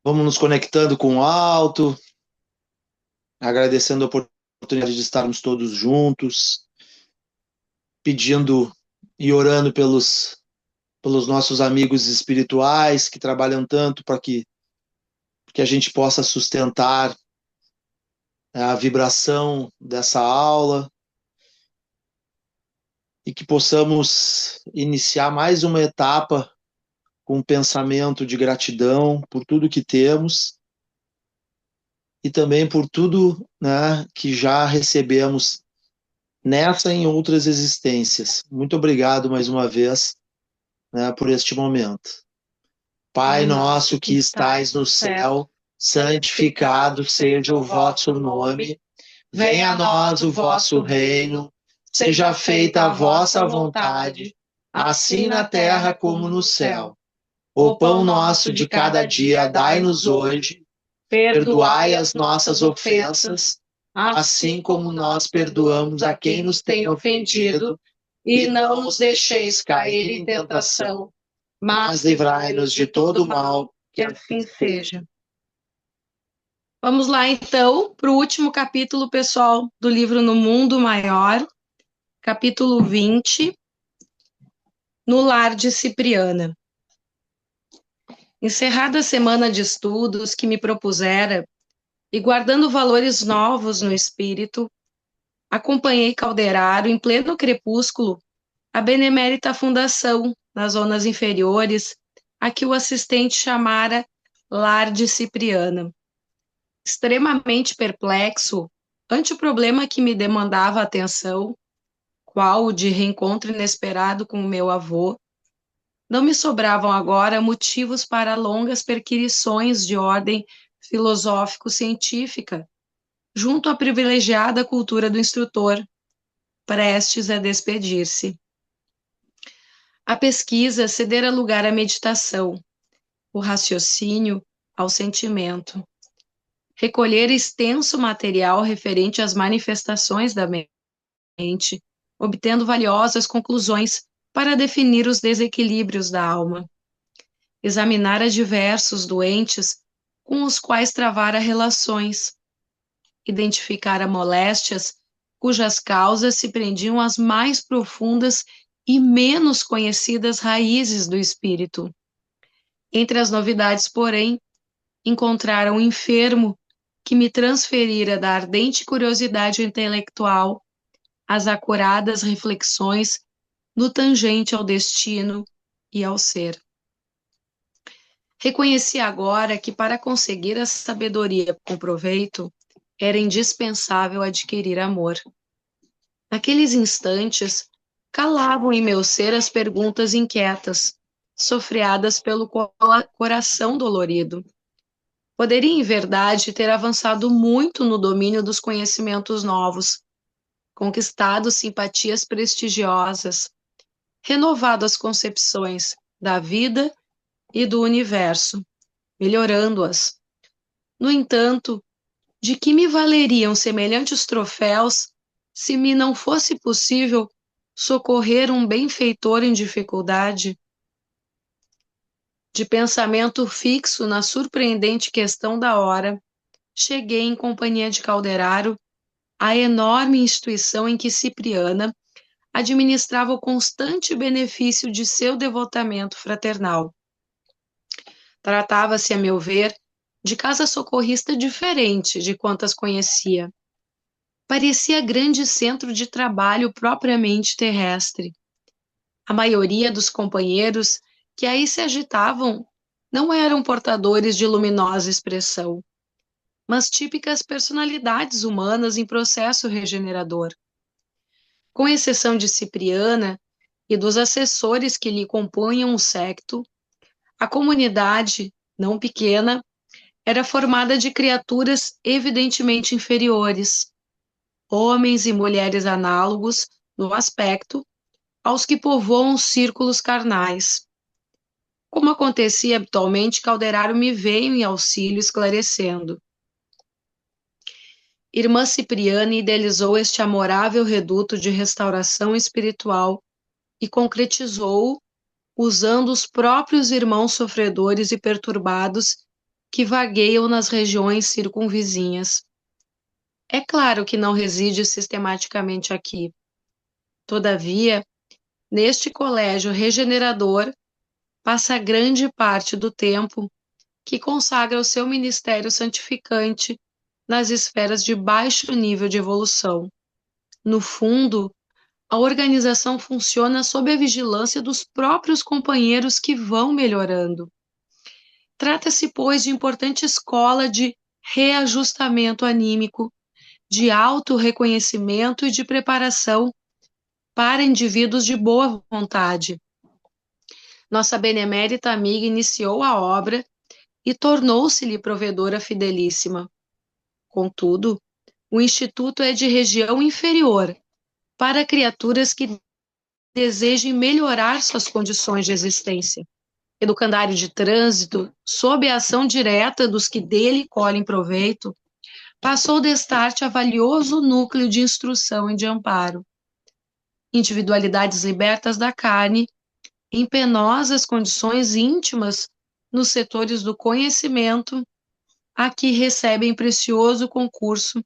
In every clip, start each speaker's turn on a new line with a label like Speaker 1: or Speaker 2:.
Speaker 1: Vamos nos conectando com o alto, agradecendo a oportunidade de estarmos todos juntos, pedindo e orando pelos nossos amigos espirituais que trabalham tanto para que a gente possa sustentar a vibração dessa aula e que possamos iniciar mais uma etapa com um pensamento de gratidão por tudo que temos e também por tudo, né, que já recebemos nessa e em outras existências. Muito obrigado mais uma vez, né, por este momento. Pai nosso que estais no céu, santificado seja o vosso nome. Venha a nós o vosso reino. Seja feita a vossa vontade, assim na terra como no céu. O pão nosso de cada dia dai-nos hoje. Perdoai as nossas ofensas, assim como nós perdoamos a quem nos tem ofendido, e não nos deixeis cair em tentação, mas livrai-nos de todo mal, que assim seja.
Speaker 2: Vamos lá, então, para o último capítulo, pessoal, do livro No Mundo Maior, capítulo 20, No Lar de Cipriana. Encerrada a semana de estudos que me propusera, e guardando valores novos no espírito, acompanhei Calderaro em pleno crepúsculo a benemérita fundação, nas zonas inferiores, a que o assistente chamara Lar de Cipriana. Extremamente perplexo ante o problema que me demandava atenção, qual o de reencontro inesperado com o meu avô, não me sobravam agora motivos para longas perquirições de ordem filosófico-científica, junto à privilegiada cultura do instrutor, prestes a despedir-se. A pesquisa cedera lugar à meditação, o raciocínio ao sentimento. Recolher extenso material referente às manifestações da mente, obtendo valiosas conclusões para definir os desequilíbrios da alma. Examinar a diversos doentes com os quais travara relações. Identificar moléstias cujas causas se prendiam às mais profundas e menos conhecidas raízes do espírito. Entre as novidades, porém, encontraram um enfermo que me transferira da ardente curiosidade intelectual às acuradas reflexões no tangente ao destino e ao ser. Reconheci agora que para conseguir a sabedoria com proveito, era indispensável adquirir amor. Naqueles instantes, calavam em meu ser as perguntas inquietas, sofreadas pelo coração dolorido. Poderia, em verdade, ter avançado muito no domínio dos conhecimentos novos, conquistado simpatias prestigiosas, renovado as concepções da vida e do universo, melhorando-as. No entanto, de que me valeriam semelhantes troféus se me não fosse possível socorrer um benfeitor em dificuldade? De pensamento fixo na surpreendente questão da hora, cheguei em companhia de Calderaro à enorme instituição em que Cipriana administrava o constante benefício de seu devotamento fraternal. Tratava-se, a meu ver, de casa socorrista diferente de quantas conhecia. Parecia grande centro de trabalho propriamente terrestre. A maioria dos companheiros que aí se agitavam não eram portadores de luminosa expressão, mas típicas personalidades humanas em processo regenerador. Com exceção de Cipriana e dos assessores que lhe compunham o séquito, a comunidade, não pequena, era formada de criaturas evidentemente inferiores, homens e mulheres análogos, no aspecto, aos que povoam os círculos carnais. Como acontecia habitualmente, Calderaro me veio em auxílio esclarecendo. Irmã Cipriana idealizou este amorável reduto de restauração espiritual e concretizou-o usando os próprios irmãos sofredores e perturbados que vagueiam nas regiões circunvizinhas. É claro que não reside sistematicamente aqui. Todavia, neste colégio regenerador, passa grande parte do tempo que consagra o seu ministério santificante nas esferas de baixo nível de evolução. No fundo, a organização funciona sob a vigilância dos próprios companheiros que vão melhorando. Trata-se, pois, de importante escola de reajustamento anímico, de auto-reconhecimento e de preparação para indivíduos de boa vontade. Nossa benemérita amiga iniciou a obra e tornou-se-lhe provedora fidelíssima. Contudo, o Instituto é de região inferior, para criaturas que desejem melhorar suas condições de existência. Educandário de trânsito, sob a ação direta dos que dele colhem proveito, passou destarte a valioso núcleo de instrução e de amparo. Individualidades libertas da carne, em penosas condições íntimas nos setores do conhecimento, aqui recebem precioso concurso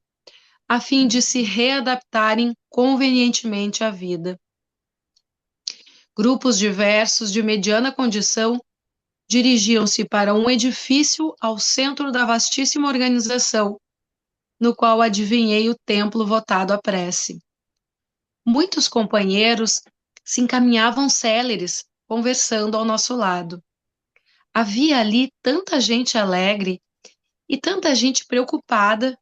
Speaker 2: a fim de se readaptarem convenientemente à vida. Grupos diversos de mediana condição dirigiam-se para um edifício ao centro da vastíssima organização, no qual adivinhei o templo votado à prece. Muitos companheiros se encaminhavam céleres, conversando ao nosso lado. Havia ali tanta gente alegre e tanta gente preocupada,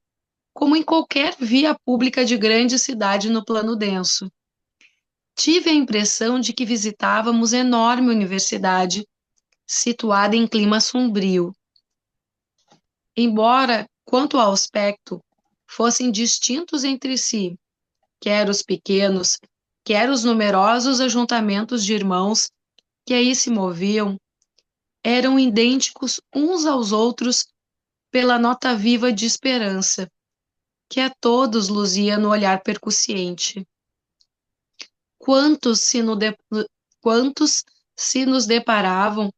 Speaker 2: como em qualquer via pública de grande cidade no plano denso. Tive a impressão de que visitávamos enorme universidade, situada em clima sombrio. Embora, quanto ao aspecto, fossem distintos entre si, quer os pequenos, quer os numerosos ajuntamentos de irmãos que aí se moviam, eram idênticos uns aos outros pela nota viva de esperança, que a todos luzia no olhar percussiente. Quantos se nos deparavam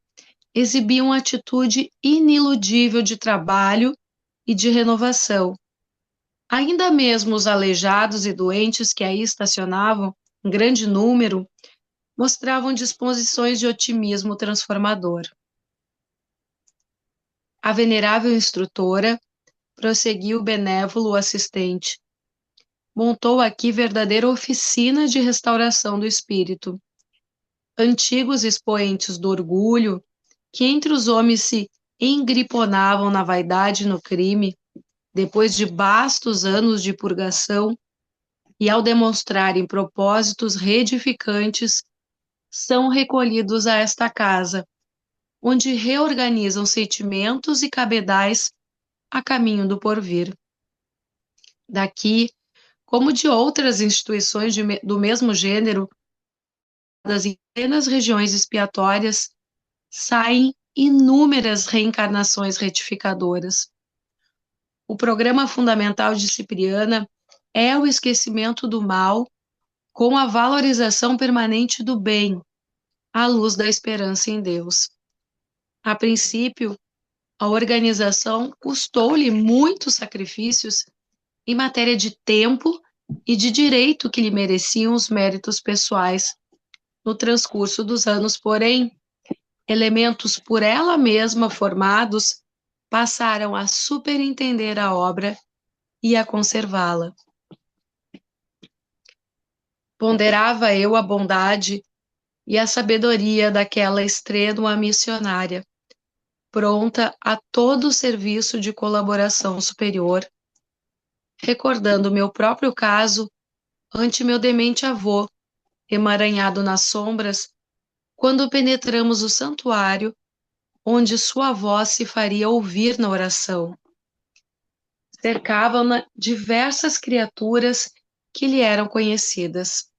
Speaker 2: exibiam atitude iniludível de trabalho e de renovação. Ainda mesmo os aleijados e doentes que aí estacionavam, em grande número, mostravam disposições de otimismo transformador. A venerável instrutora, prosseguiu o benévolo assistente, montou aqui verdadeira oficina de restauração do espírito. Antigos expoentes do orgulho, que entre os homens se engriponavam na vaidade e no crime, depois de bastos anos de purgação, e ao demonstrarem propósitos reedificantes, são recolhidos a esta casa, onde reorganizam sentimentos e cabedais a caminho do porvir. Daqui, como de outras instituições do mesmo gênero, das plenas regiões expiatórias, saem inúmeras reencarnações retificadoras. O programa fundamental de Cipriana é o esquecimento do mal com a valorização permanente do bem, à luz da esperança em Deus. A princípio, a organização custou-lhe muitos sacrifícios em matéria de tempo e de direito que lhe mereciam os méritos pessoais. No transcurso dos anos, porém, elementos por ela mesma formados passaram a superintender a obra e a conservá-la. Ponderava eu a bondade e a sabedoria daquela estrênua missionária, pronta a todo serviço de colaboração superior, recordando meu próprio caso ante meu demente avô, emaranhado nas sombras, quando penetramos o santuário, onde sua voz se faria ouvir na oração. Cercavam-na diversas criaturas que lhe eram conhecidas.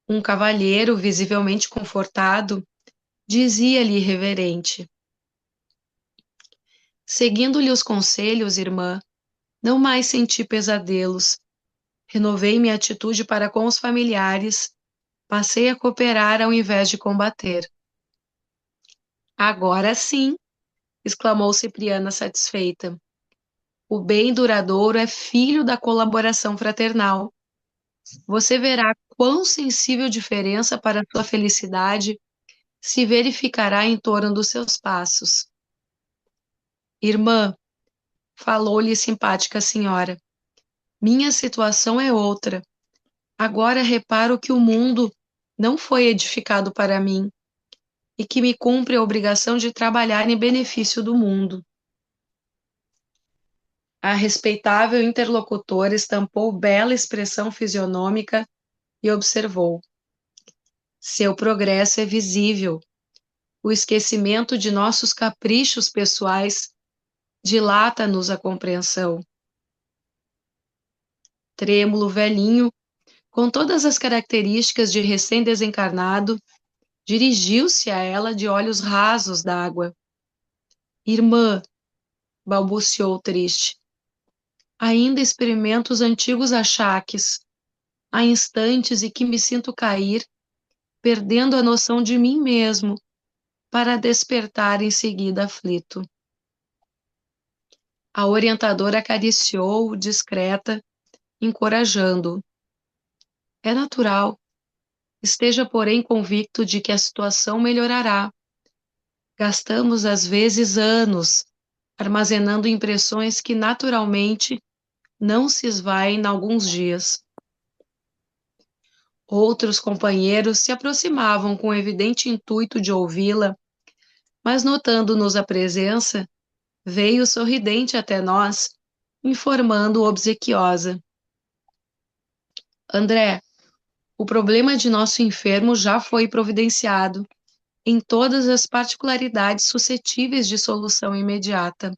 Speaker 2: Um cavalheiro, visivelmente confortado, dizia-lhe reverente: seguindo-lhe os conselhos, irmã, não mais senti pesadelos. Renovei minha atitude para com os familiares, passei a cooperar ao invés de combater. Agora sim, exclamou Cipriana satisfeita. O bem duradouro é filho da colaboração fraternal. Você verá quão sensível diferença para sua felicidade se verificará em torno dos seus passos. Irmã, falou-lhe simpática senhora, minha situação é outra. Agora reparo que o mundo não foi edificado para mim e que me cumpre a obrigação de trabalhar em benefício do mundo. A respeitável interlocutora estampou bela expressão fisionômica e observou. Seu progresso é visível. O esquecimento de nossos caprichos pessoais dilata-nos a compreensão. Trêmulo velhinho, com todas as características de recém-desencarnado, dirigiu-se a ela de olhos rasos d'água. Irmã, balbuciou triste, ainda experimento os antigos achaques. Há instantes em que me sinto cair, perdendo a noção de mim mesmo, para despertar em seguida aflito. A orientadora acariciou-o, discreta, encorajando-o. É natural. Esteja, porém, convicto de que a situação melhorará. Gastamos, às vezes, anos armazenando impressões que, naturalmente, não se esvaem em alguns dias. Outros companheiros se aproximavam com o evidente intuito de ouvi-la, mas, notando-nos a presença, veio sorridente até nós, informando obsequiosa. André, o problema de nosso enfermo já foi providenciado, em todas as particularidades suscetíveis de solução imediata.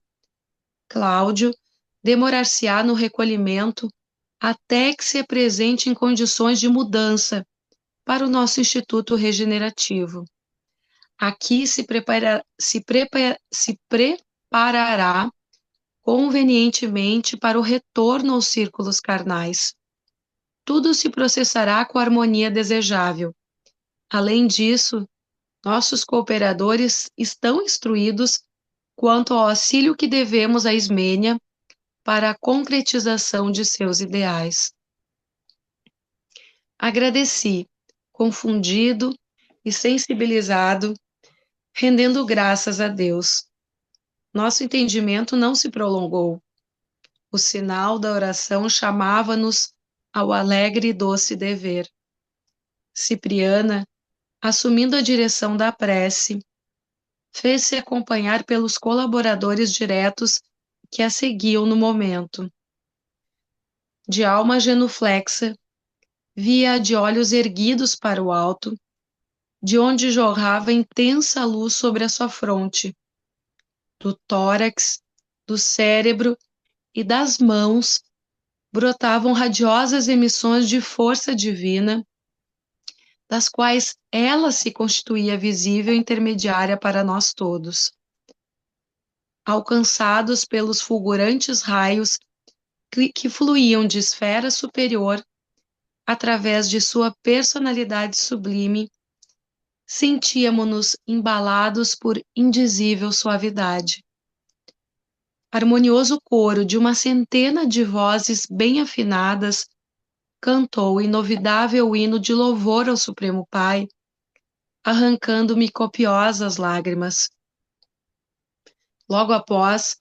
Speaker 2: Cláudio demorar-se-á no recolhimento até que se apresente em condições de mudança para o nosso Instituto Regenerativo. Aqui se preparará convenientemente para o retorno aos círculos carnais. Tudo se processará com a harmonia desejável. Além disso, nossos cooperadores estão instruídos quanto ao auxílio que devemos a Ismênia para a concretização de seus ideais. Agradeci, confundido e sensibilizado, rendendo graças a Deus. Nosso entendimento não se prolongou. O sinal da oração chamava-nos ao alegre e doce dever. Cipriana, assumindo a direção da prece, fez-se acompanhar pelos colaboradores diretos que a seguiam no momento. De alma genuflexa, via-a de olhos erguidos para o alto, de onde jorrava intensa luz sobre a sua fronte. Do tórax, do cérebro e das mãos brotavam radiosas emissões de força divina, das quais ela se constituía visível intermediária para nós todos. Alcançados pelos fulgurantes raios que fluíam de esfera superior, através de sua personalidade sublime, sentíamos-nos embalados por indizível suavidade. Harmonioso coro de uma centena de vozes bem afinadas cantou o inovidável hino de louvor ao Supremo Pai, arrancando-me copiosas lágrimas. Logo após,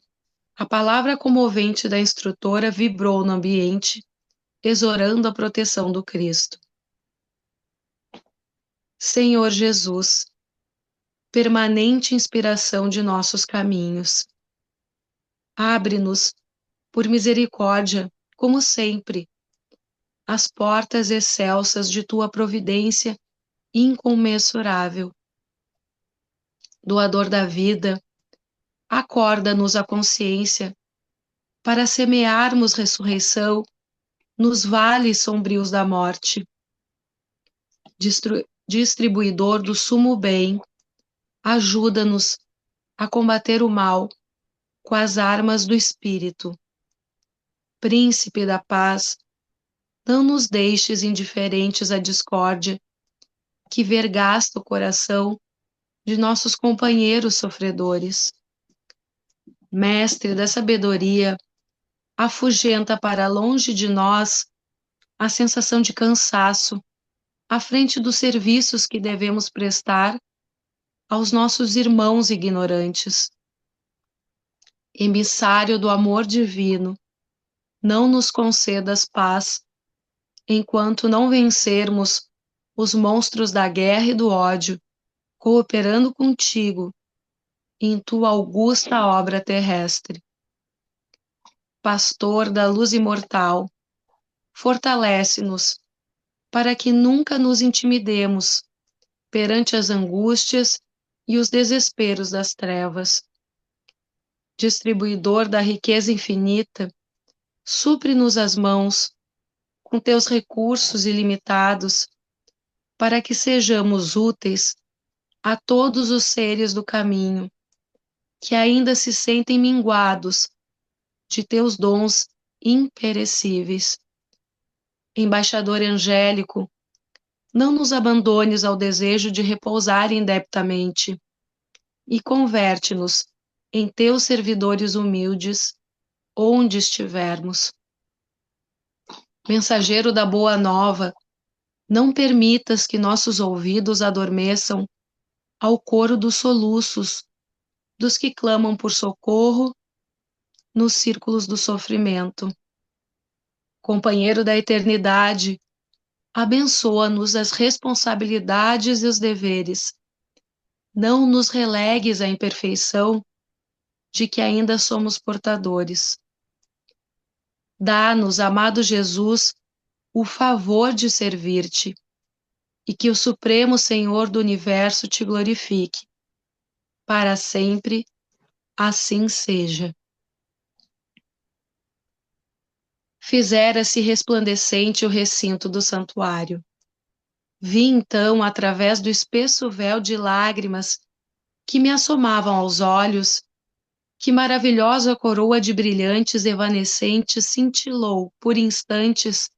Speaker 2: a palavra comovente da instrutora vibrou no ambiente, exorando a proteção do Cristo. Senhor Jesus, permanente inspiração de nossos caminhos, abre-nos, por misericórdia, como sempre, as portas excelsas de tua providência incomensurável. Doador da vida, acorda-nos a consciência para semearmos ressurreição nos vales sombrios da morte. Distribuidor do sumo bem, ajuda-nos a combater o mal com as armas do Espírito. Príncipe da paz, não nos deixes indiferentes à discórdia que vergasta o coração de nossos companheiros sofredores. Mestre da sabedoria, afugenta para longe de nós a sensação de cansaço à frente dos serviços que devemos prestar aos nossos irmãos ignorantes. Emissário do amor divino, não nos concedas paz enquanto não vencermos os monstros da guerra e do ódio, cooperando contigo em tua augusta obra terrestre. Pastor da luz imortal, fortalece-nos para que nunca nos intimidemos perante as angústias e os desesperos das trevas. Distribuidor da riqueza infinita, supre-nos as mãos com teus recursos ilimitados, para que sejamos úteis a todos os seres do caminho, que ainda se sentem minguados de teus dons imperecíveis. Embaixador angélico, não nos abandones ao desejo de repousar indebitamente, e converte-nos em teus servidores humildes, onde estivermos. Mensageiro da boa nova, não permitas que nossos ouvidos adormeçam ao coro dos soluços dos que clamam por socorro nos círculos do sofrimento. Companheiro da eternidade, abençoa-nos as responsabilidades e os deveres. Não nos relegues à imperfeição de que ainda somos portadores. Dá-nos, amado Jesus, o favor de servir-te, e que o Supremo Senhor do Universo te glorifique. Para sempre, assim seja. Fizera-se resplandecente o recinto do santuário. Vi então, através do espesso véu de lágrimas que me assomavam aos olhos, que maravilhosa coroa de brilhantes evanescentes cintilou, por instantes,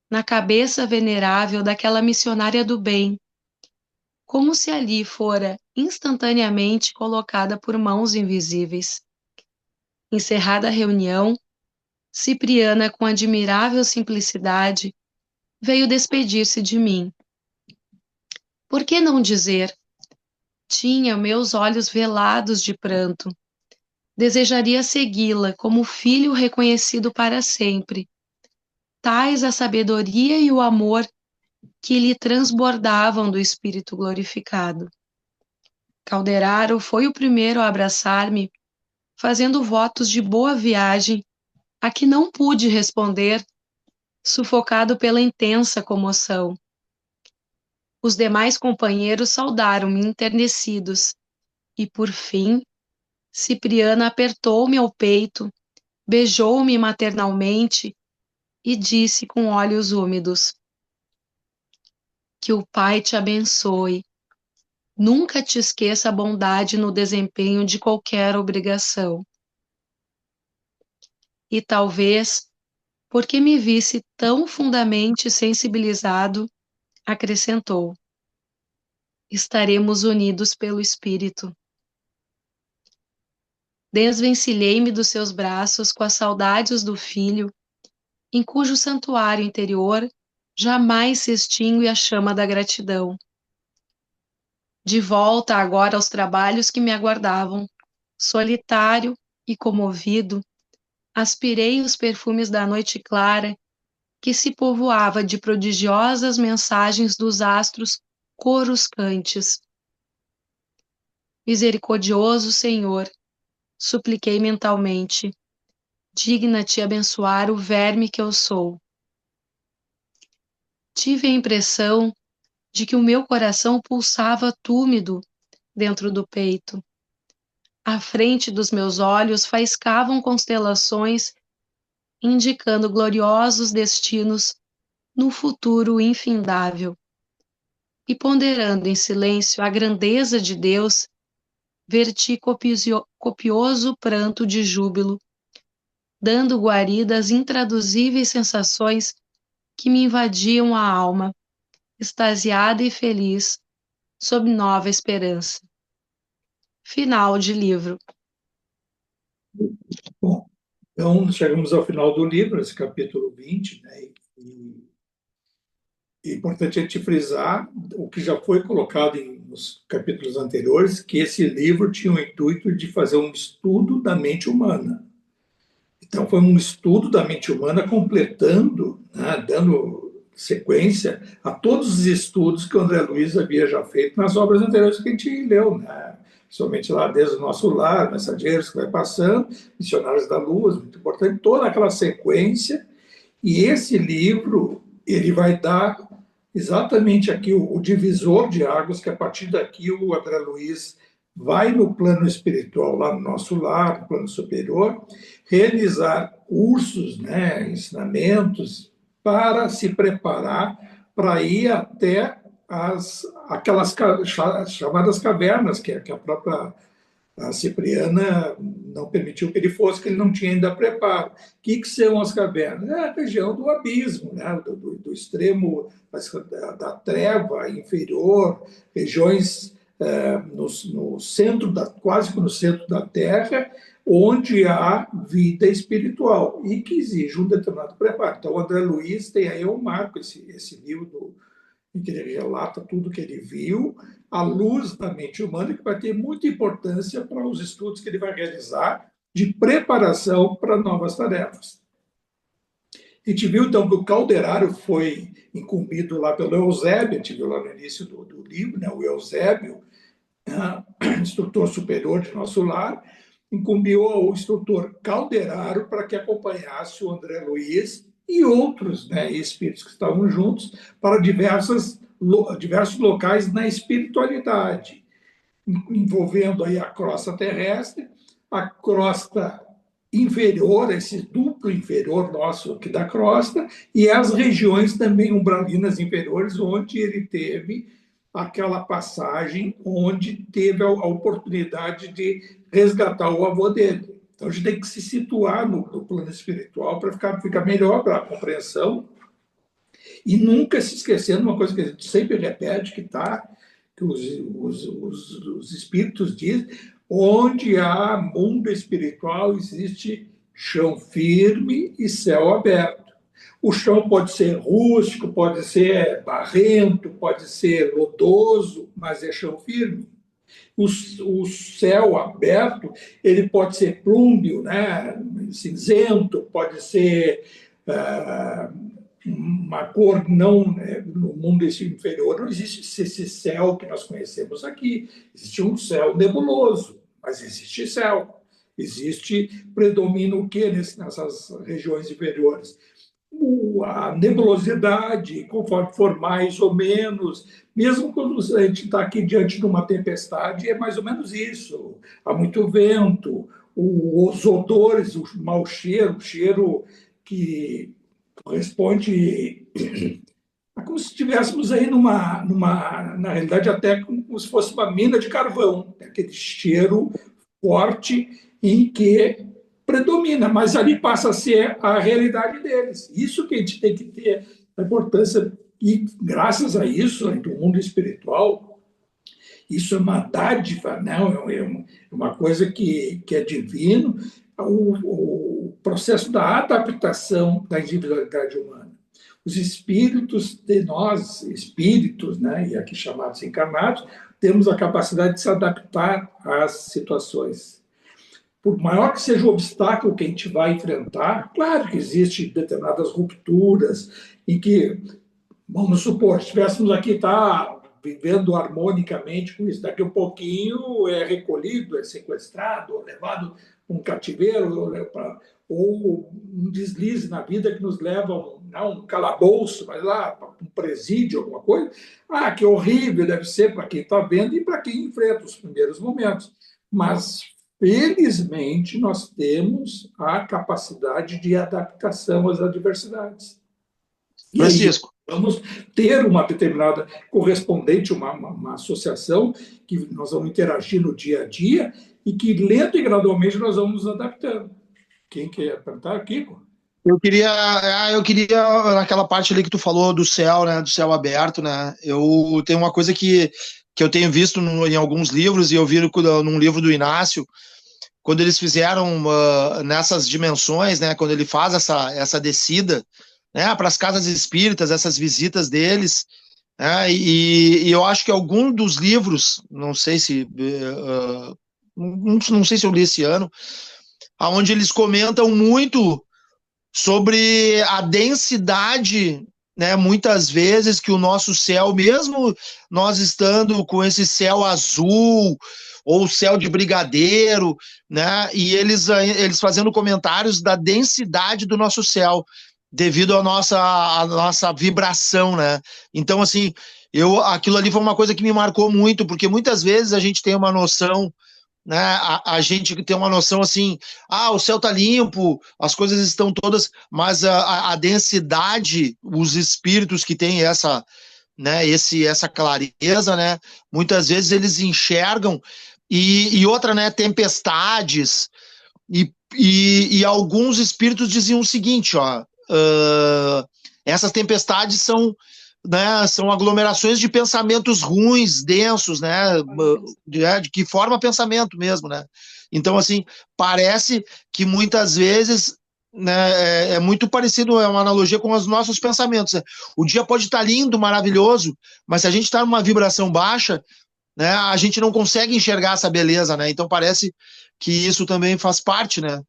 Speaker 2: na cabeça venerável daquela missionária do bem, como se ali fora instantaneamente colocada por mãos invisíveis. Encerrada a reunião, Cipriana, com admirável simplicidade, veio despedir-se de mim. Por que não dizer? Tinha meus olhos velados de pranto. Desejaria segui-la como filho reconhecido para sempre. Tais a sabedoria e o amor que lhe transbordavam do espírito glorificado. Calderaro foi o primeiro a abraçar-me, fazendo votos de boa viagem, a que não pude responder, sufocado pela intensa comoção. Os demais companheiros saudaram-me enternecidos, e, por fim, Cipriana apertou-me ao peito, beijou-me maternalmente e disse com olhos úmidos: que o Pai te abençoe. Nunca te esqueça a bondade no desempenho de qualquer obrigação. E talvez, porque me visse tão fundamente sensibilizado, acrescentou: estaremos unidos pelo Espírito. Desvencilhei-me dos seus braços com as saudades do filho, em cujo santuário interior jamais se extingue a chama da gratidão. De volta agora aos trabalhos que me aguardavam, solitário e comovido, aspirei os perfumes da noite clara, que se povoava de prodigiosas mensagens dos astros coruscantes. Misericordioso Senhor, supliquei mentalmente, digna-te abençoar o verme que eu sou. Tive a impressão de que o meu coração pulsava túmido dentro do peito. À frente dos meus olhos faiscavam constelações, indicando gloriosos destinos no futuro infindável. E ponderando em silêncio a grandeza de Deus, verti copioso pranto de júbilo, dando guarida às intraduzíveis sensações que me invadiam a alma, extasiada e feliz, sob nova esperança. Final de livro.
Speaker 3: Bom, então chegamos ao final do livro, esse capítulo 20, né? E é importante a gente frisar o que já foi colocado nos capítulos anteriores, que esse livro tinha o intuito de fazer um estudo da mente humana. Então, foi um estudo da mente humana completando, né, dando sequência a todos os estudos que o André Luiz havia já feito nas obras anteriores que a gente leu, né? Somente lá desde o Nosso Lar, Mensageiros que vai passando, Missionários da Luz, muito importante, toda aquela sequência. E esse livro, ele vai dar exatamente aqui o divisor de águas, que a partir daqui o André Luiz vai no plano espiritual, lá no Nosso Lar, no plano superior, realizar cursos, né, ensinamentos, para se preparar para ir até aquelas chamadas cavernas, que a própria a Cipriana não permitiu que ele fosse, que ele não tinha ainda preparo. O que são as cavernas? É a região do abismo, né? do extremo da treva inferior, regiões no centro, quase que no centro da Terra, onde há vida espiritual e que exige um determinado preparo. Então, o André Luiz tem aí um marco, esse livro em que ele relata tudo que ele viu, à luz da mente humana, que vai ter muita importância para os estudos que ele vai realizar de preparação para novas tarefas. A gente viu, então, que o Calderaro foi incumbido lá pelo Eusébio, a gente viu lá no início do livro, né, o Eusébio, instrutor superior de Nosso Lar, incumbiu o instrutor Calderaro para que acompanhasse o André Luiz e outros, né, espíritos que estavam juntos para diversos locais na espiritualidade, envolvendo aí a crosta terrestre, a crosta inferior, esse duplo inferior nosso aqui da crosta, e as regiões também umbralinas inferiores, onde ele teve aquela passagem onde teve a oportunidade de resgatar o avô dele. Então, a gente tem que se situar no plano espiritual para ficar melhor para a compreensão e nunca se esquecendo uma coisa que a gente sempre repete, que os espíritos dizem, onde há mundo espiritual existe chão firme e céu aberto. O chão pode ser rústico, pode ser barrento, pode ser lodoso, mas é chão firme. O céu aberto, ele pode ser plúmbio, né? Cinzento, pode ser uma cor não, no mundo inferior não existe esse céu que nós conhecemos aqui. Existe um céu nebuloso, mas existe céu. Existe, predomina o que nessas regiões inferiores? A nebulosidade, conforme for mais ou menos, mesmo quando a gente está aqui diante de uma tempestade, é mais ou menos isso. Há muito vento, os odores, o mau cheiro, o cheiro que corresponde a como se estivéssemos aí na realidade, até como se fosse uma mina de carvão, aquele cheiro forte em que predomina, mas ali passa a ser a realidade deles. Isso que a gente tem que ter a importância, e graças a isso, do mundo espiritual, isso é uma dádiva, né? É uma coisa que é divino, o processo da adaptação da individualidade humana. Os espíritos de nós, espíritos, né, e aqui chamados encarnados, temos a capacidade de se adaptar às situações. Por maior que seja o obstáculo que a gente vai enfrentar, claro que existem determinadas rupturas em que, vamos supor, se estivéssemos aqui, vivendo harmonicamente com isso, daqui a um pouquinho é recolhido, é sequestrado, ou levado para um cativeiro, ou um deslize na vida que nos leva a um calabouço, mas lá, um presídio, alguma coisa. Ah, que horrível deve ser para quem está vendo e para quem enfrenta os primeiros momentos. Mas, felizmente, nós temos a capacidade de adaptação às adversidades. E aí,
Speaker 1: Francisco,
Speaker 3: vamos ter uma determinada correspondente, uma associação que nós vamos interagir no dia a dia e que, lento e gradualmente, nós vamos nos adaptando. Quem quer perguntar? Kiko?
Speaker 1: eu queria, naquela parte ali que tu falou do céu, né, do céu aberto, né, eu tenho uma coisa que eu tenho visto em alguns livros, e eu vi num livro do Inácio, quando eles fizeram nessas dimensões, né, quando ele faz essa descida, né, para as casas espíritas, essas visitas deles, né, e eu acho que algum dos livros, não sei se não sei se eu li esse ano, aonde eles comentam muito sobre a densidade, né, muitas vezes que o nosso céu, mesmo nós estando com esse céu azul ou céu de brigadeiro, né, e eles fazendo comentários da densidade do nosso céu devido à nossa vibração, né? Então, assim, aquilo ali foi uma coisa que me marcou muito, porque muitas vezes a gente tem uma noção, né? A gente tem uma noção assim, o céu tá limpo, as coisas estão todas, mas a densidade, os espíritos que têm né, essa clareza, né? Muitas vezes eles enxergam e outra, né? Tempestades e alguns espíritos diziam o seguinte, ó, essas tempestades são, né, são aglomerações de pensamentos ruins, densos, né, de que forma pensamento mesmo, né? Então, assim, parece que muitas vezes, né, é muito parecido, é uma analogia com os nossos pensamentos, né? O dia pode estar lindo, maravilhoso, mas se a gente está numa vibração baixa, né, a gente não consegue enxergar essa beleza, né? Então parece que isso também faz parte, né?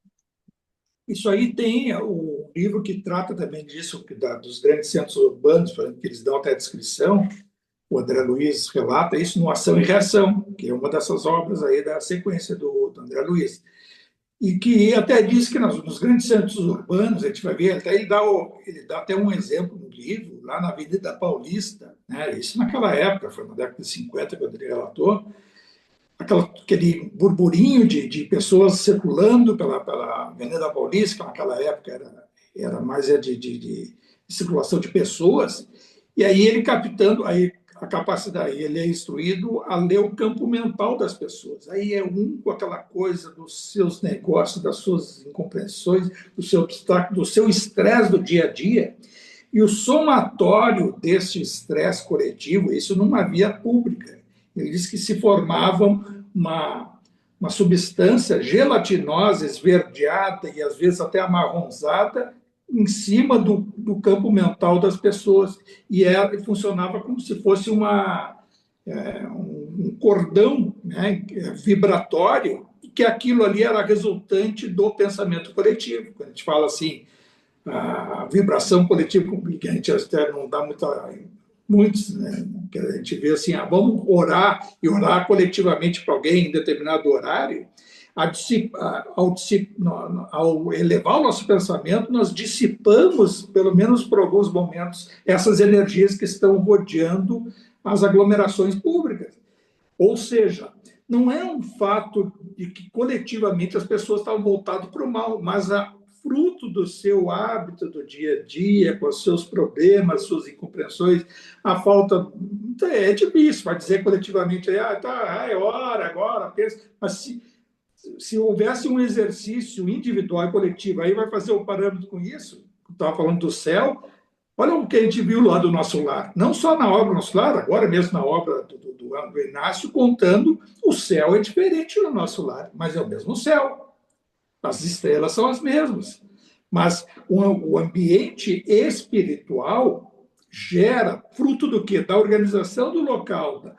Speaker 3: Isso aí tem o livro que trata também disso, dos grandes centros urbanos, por exemplo, que eles dão até a descrição. O André Luiz relata isso no Ação e Reação, que é uma dessas obras aí da sequência do André Luiz. E que até diz que nos grandes centros urbanos, a gente vai ver, até ele dá até um exemplo no livro, lá na Avenida Paulista, né? Isso naquela época, foi na década de 50, quando ele relatou, aquele burburinho de pessoas circulando pela Avenida Paulista, que naquela época era mais de circulação de pessoas, e aí ele captando a capacidade, ele é instruído a ler o campo mental das pessoas. Aí é com aquela coisa dos seus negócios, das suas incompreensões, do seu obstáculo, do seu estresse do dia a dia, e o somatório desse estresse coletivo, isso numa via pública. Ele diz que se formavam uma substância gelatinosa, esverdeada e às vezes até amarronzada em cima do campo mental das pessoas. E funcionava como se fosse um cordão, né, vibratório, e que aquilo ali era resultante do pensamento coletivo. Quando a gente fala assim, a vibração coletiva, que a gente até não dá muitos, né? Que a gente vê assim, vamos orar e orar coletivamente para alguém em determinado horário, ao elevar o nosso pensamento, nós dissipamos, pelo menos por alguns momentos, essas energias que estão rodeando as aglomerações públicas. Ou seja, não é um fato de que coletivamente as pessoas estavam voltadas para o mal, mas fruto do seu hábito do dia a dia, com os seus problemas, suas incompreensões, a falta. É difícil, vai dizer coletivamente, é hora, agora, pensa. Mas se houvesse um exercício individual e coletivo, aí vai fazer o parâmetro com isso, estava falando do céu. Olha o que a gente viu lá do nosso lar. Não só na obra do nosso lar, agora mesmo na obra do Inácio, contando, o céu é diferente no nosso lar, mas é o mesmo céu. As estrelas são as mesmas. Mas o ambiente espiritual gera, fruto do quê? Da organização do local,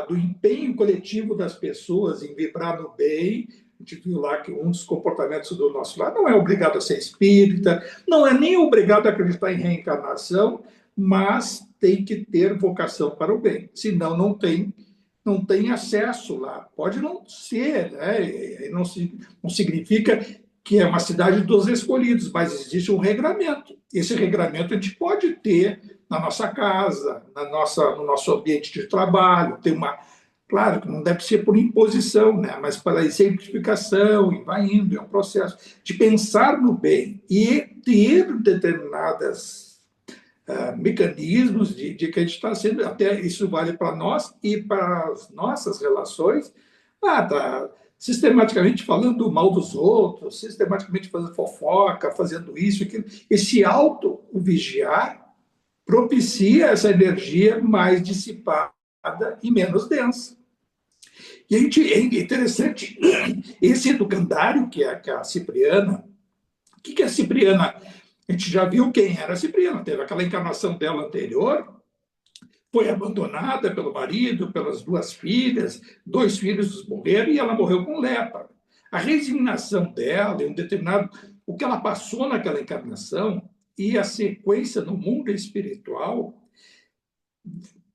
Speaker 3: do empenho coletivo das pessoas em vibrar no bem. A gente viu lá que um dos comportamentos do nosso lar não é obrigado a ser espírita, não é nem obrigado a acreditar em reencarnação, mas tem que ter vocação para o bem. Senão não tem acesso lá. Pode não ser, né? Não significa que é uma cidade dos escolhidos, mas existe um regramento. Esse regramento a gente pode ter na nossa casa, no nosso ambiente de trabalho. Claro que não deve ser por imposição, né? Mas pela exemplificação, e vai indo, é um processo de pensar no bem e ter determinadas mecanismos de que a gente está sendo, até isso vale para nós e para as nossas relações, tá sistematicamente falando mal dos outros, sistematicamente fazendo fofoca, fazendo isso, aquilo. Esse auto-vigiar propicia essa energia mais dissipada e menos densa. E é interessante, esse educandário, que é a Cipriana, o que é a Cipriana? A gente já viu quem era a Cipriana, teve aquela encarnação dela anterior, foi abandonada pelo marido, pelas duas filhas, dois filhos morreram e ela morreu com lepra. A resignação dela, em um determinado, o que ela passou naquela encarnação e a sequência no mundo espiritual,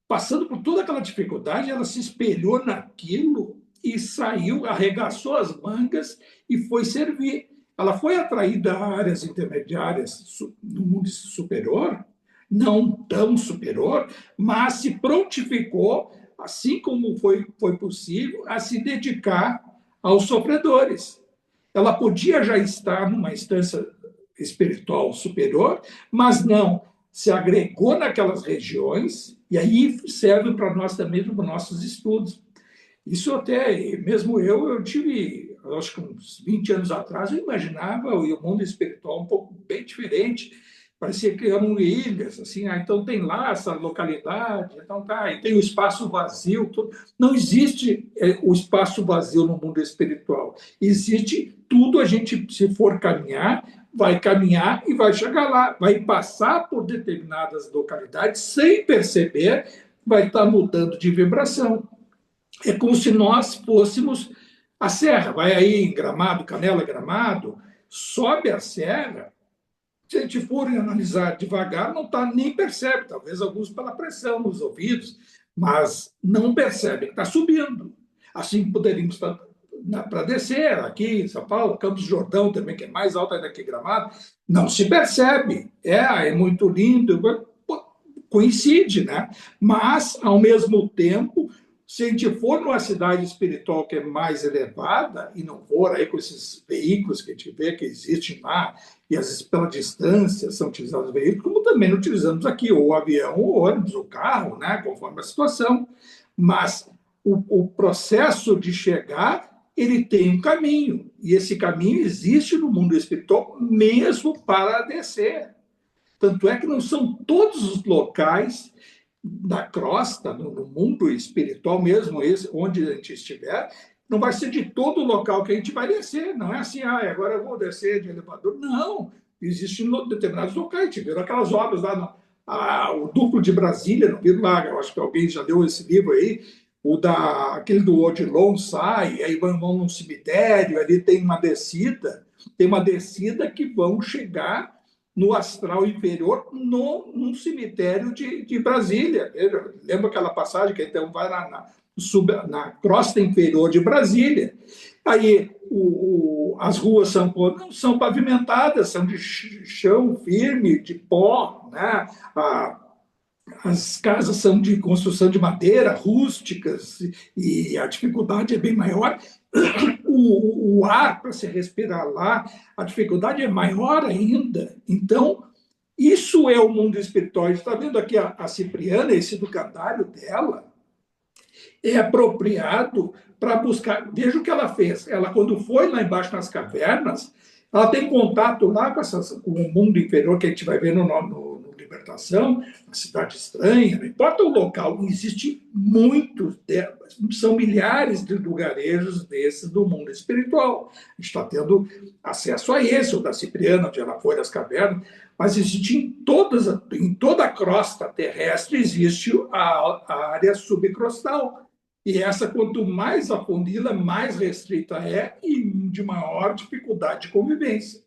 Speaker 3: passando por toda aquela dificuldade, ela se espelhou naquilo e saiu, arregaçou as mangas e foi servir. Ela foi atraída a áreas intermediárias no mundo superior, não tão superior, mas se prontificou, assim como foi possível, a se dedicar aos sofredores. Ela podia já estar numa instância espiritual superior, mas não, se agregou naquelas regiões, e aí serve para nós também, para os nossos estudos. Isso até, mesmo eu tive, acho que uns 20 anos atrás, eu imaginava o mundo espiritual um pouco bem diferente. Parecia que eram ilhas, assim, então tem lá essa localidade, então tá, e tem o espaço vazio. Tudo. Não existe o espaço vazio no mundo espiritual. Existe tudo, a gente, se for caminhar, vai caminhar e vai chegar lá, vai passar por determinadas localidades sem perceber, vai estar mudando de vibração. É como se nós fôssemos a serra, vai aí em Gramado, Canela, Gramado, sobe a serra, se a gente for analisar devagar, não tá, nem percebe, talvez alguns pela pressão nos ouvidos, mas não percebe que está subindo. Assim poderíamos estar para descer aqui em São Paulo, Campos do Jordão também, que é mais alto ainda que Gramado, não se percebe. É muito lindo, coincide, né? Mas, ao mesmo tempo, se a gente for numa cidade espiritual que é mais elevada, e não for aí com esses veículos que a gente vê que existem lá, e às vezes pela distância são utilizados veículos, como também utilizamos aqui, ou o avião, ou o ônibus, ou o carro, né, conforme a situação. Mas o processo de chegar, ele tem um caminho, e esse caminho existe no mundo espiritual mesmo para descer. Tanto é que não são todos os locais da crosta, no mundo espiritual mesmo, esse, onde a gente estiver, não vai ser de todo local que a gente vai descer. Não é assim, agora eu vou descer de elevador. Não, existem determinados locais. A gente viu aquelas obras lá, o Duplo de Brasília, não viram lá, eu acho que alguém já leu esse livro aí, aquele do Odilon sai, aí vão num cemitério, ali tem uma descida que vão chegar no astral inferior, num cemitério de Brasília. Lembra aquela passagem que então vai na crosta inferior de Brasília? Aí as ruas não são pavimentadas, são de chão firme, de pó, né? As casas são de construção de madeira, rústicas, e a dificuldade é bem maior. O ar para se respirar lá, a dificuldade é maior ainda. Então, isso é o mundo espiritual. A gente está vendo aqui a Cipriana, esse educandário dela, é apropriado para buscar. Veja o que ela fez. Ela, quando foi lá embaixo nas cavernas, ela tem contato lá com o mundo inferior, que a gente vai ver no Libertação, uma cidade estranha, não importa o local, existem muitos, são milhares de lugarejos desses do mundo espiritual. A gente está tendo acesso a esse, o da Cipriana, onde ela foi das cavernas, mas existe em toda a crosta terrestre, existe a área subcrostal. E essa, quanto mais a funila, mais restrita é e de maior dificuldade de convivência.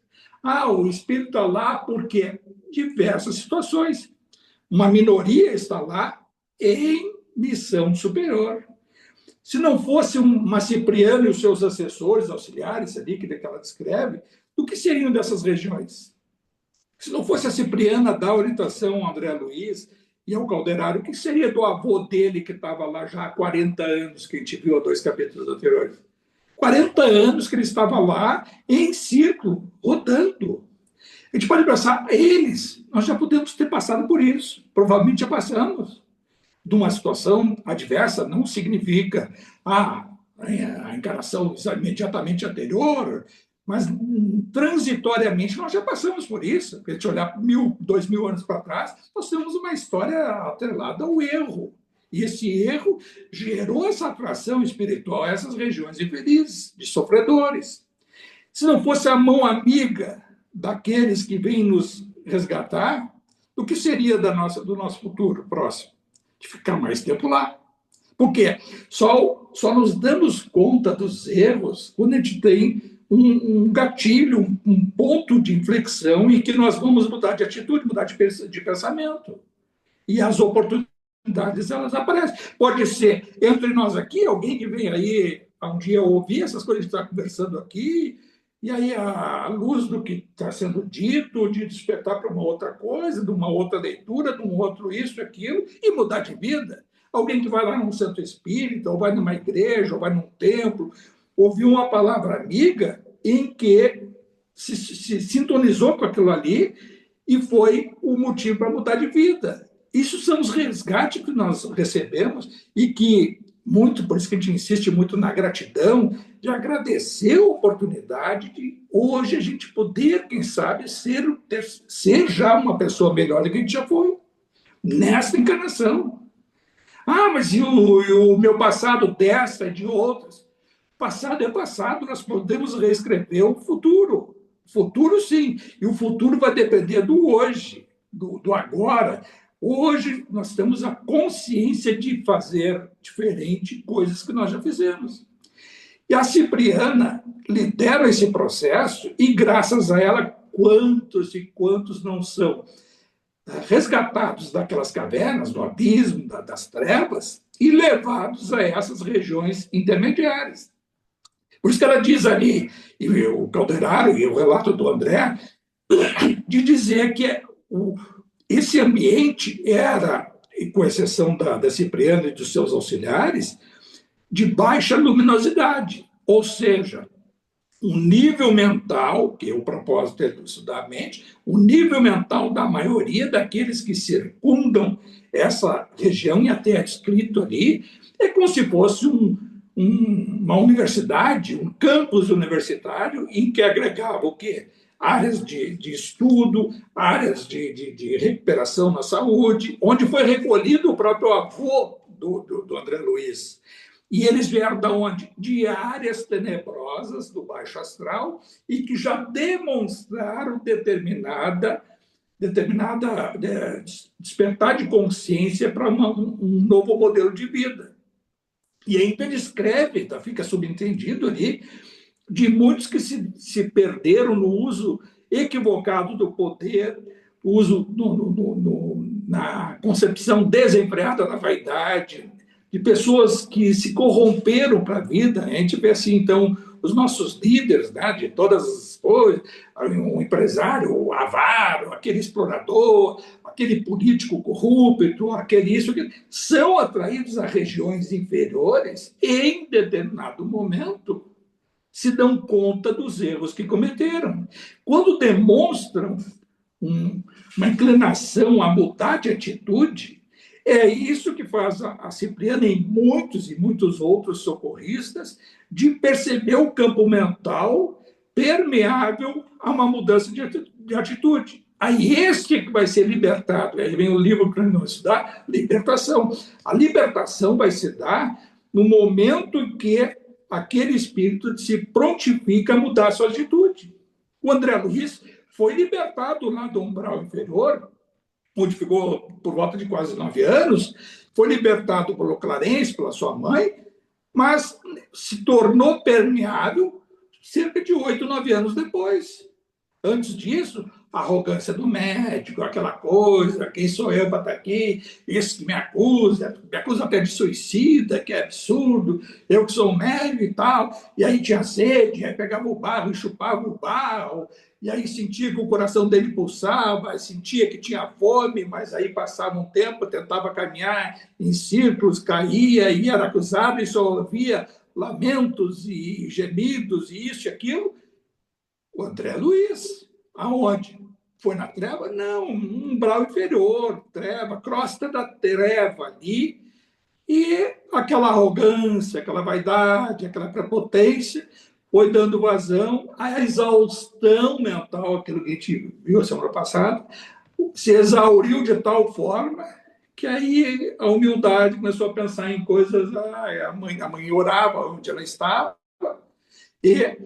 Speaker 3: O espírito está lá porque diversas situações. Uma minoria está lá em missão superior. Se não fosse uma Cipriana e os seus assessores, auxiliares ali, que ela descreve, o que seriam dessas regiões? Se não fosse a Cipriana dar orientação ao André Luiz e ao Calderário, o que seria do avô dele que estava lá já há 40 anos, que a gente viu há 2 capítulos anteriores? 40 anos que ele estava lá em círculo, rodando. A gente pode pensar, nós já podemos ter passado por isso, provavelmente já passamos. De uma situação adversa não significa a encarnação imediatamente anterior, mas transitoriamente nós já passamos por isso. Se a gente olhar 1.000, 2.000 anos para trás, nós temos uma história atrelada ao erro. E esse erro gerou essa atração espiritual a essas regiões infelizes, de sofredores. Se não fosse a mão amiga daqueles que vêm nos resgatar, o que seria do nosso futuro próximo? De ficar mais tempo lá. Por quê? Só nos damos conta dos erros quando a gente tem um gatilho, um ponto de inflexão em que nós vamos mudar de atitude, mudar de pensamento. E as oportunidades, elas aparecem. Pode ser entre nós aqui, alguém que vem aí um dia ouvir essas coisas que está conversando aqui, e aí a luz do que está sendo dito, de despertar para uma outra coisa, de uma outra leitura, de um outro isso, aquilo, e mudar de vida. Alguém que vai lá num centro espírita, ou vai numa igreja, ou vai num templo, ouviu uma palavra amiga em que se sintonizou com aquilo ali e foi o motivo para mudar de vida. Isso são os resgates que nós recebemos e que, muito, por isso que a gente insiste muito na gratidão, de agradecer a oportunidade de hoje a gente poder, quem sabe, ser já uma pessoa melhor do que a gente já foi, nesta encarnação. Ah, mas e o meu passado desta e de outras? Passado é passado, nós podemos reescrever o futuro. Futuro, sim, e o futuro vai depender do hoje, do agora. Hoje nós temos a consciência de fazer diferente coisas que nós já fizemos. E a Cipriana lidera esse processo e, graças a ela, quantos e quantos não são resgatados daquelas cavernas, do abismo, das trevas, e levados a essas regiões intermediárias. Por isso que ela diz ali, e o Calderaro e o relato do André, de dizer que esse ambiente era, com exceção da Cipriana e dos seus auxiliares, de baixa luminosidade, ou seja, um nível mental, que é o propósito é estudar a mente, o nível mental da maioria daqueles que circundam essa região, e até é descrito ali, é como se fosse uma universidade, um campus universitário, em que agregava o quê? Áreas de estudo, áreas de recuperação na saúde, onde foi recolhido o próprio avô do André Luiz. E eles vieram de onde? De áreas tenebrosas do baixo astral e que já demonstraram determinada despertar de consciência para um novo modelo de vida. E ainda ele escreve, tá, fica subentendido ali, de muitos que se perderam no uso equivocado do poder, uso na concepção desenfreada da vaidade, de pessoas que se corromperam para a vida. A gente vê assim, então, os nossos líderes, né, de todas as coisas, um empresário o avaro, aquele explorador, aquele político corrupto, aquele isso, aquele, são atraídos a regiões inferiores e, em determinado momento, se dão conta dos erros que cometeram. Quando demonstram uma inclinação a mudar de atitude, é isso que faz a Cipriana e muitos outros socorristas de perceber o campo mental permeável a uma mudança de atitude. Aí este é que vai ser libertado. Aí vem o livro para nós estudar, libertação. A libertação vai se dar no momento em que aquele espírito se prontifica a mudar a sua atitude. O André Luiz foi libertado lá do umbral inferior, onde ficou por volta de quase 9 anos, foi libertado pelo Clarence, pela sua mãe, mas se tornou permeável cerca de 8, 9 anos depois. Antes disso, a arrogância do médico, aquela coisa, quem sou eu para estar aqui, esse que me acusa até de suicida, que é absurdo, eu que sou um médico e tal, e aí tinha sede, aí pegava o barro e chupava o barro, e aí sentia que o coração dele pulsava, sentia que tinha fome, mas aí passava um tempo, tentava caminhar em círculos, caía e era acusado e só ouvia lamentos e gemidos e isso e aquilo. O André Luiz, aonde? Foi na treva? Não, um umbral inferior, treva, crosta da treva ali, e aquela arrogância, aquela vaidade, aquela prepotência foi dando vazão à exaustão mental, aquilo que a gente viu semana passada, se exauriu de tal forma que aí a humildade começou a pensar em coisas. A mãe orava onde ela estava, e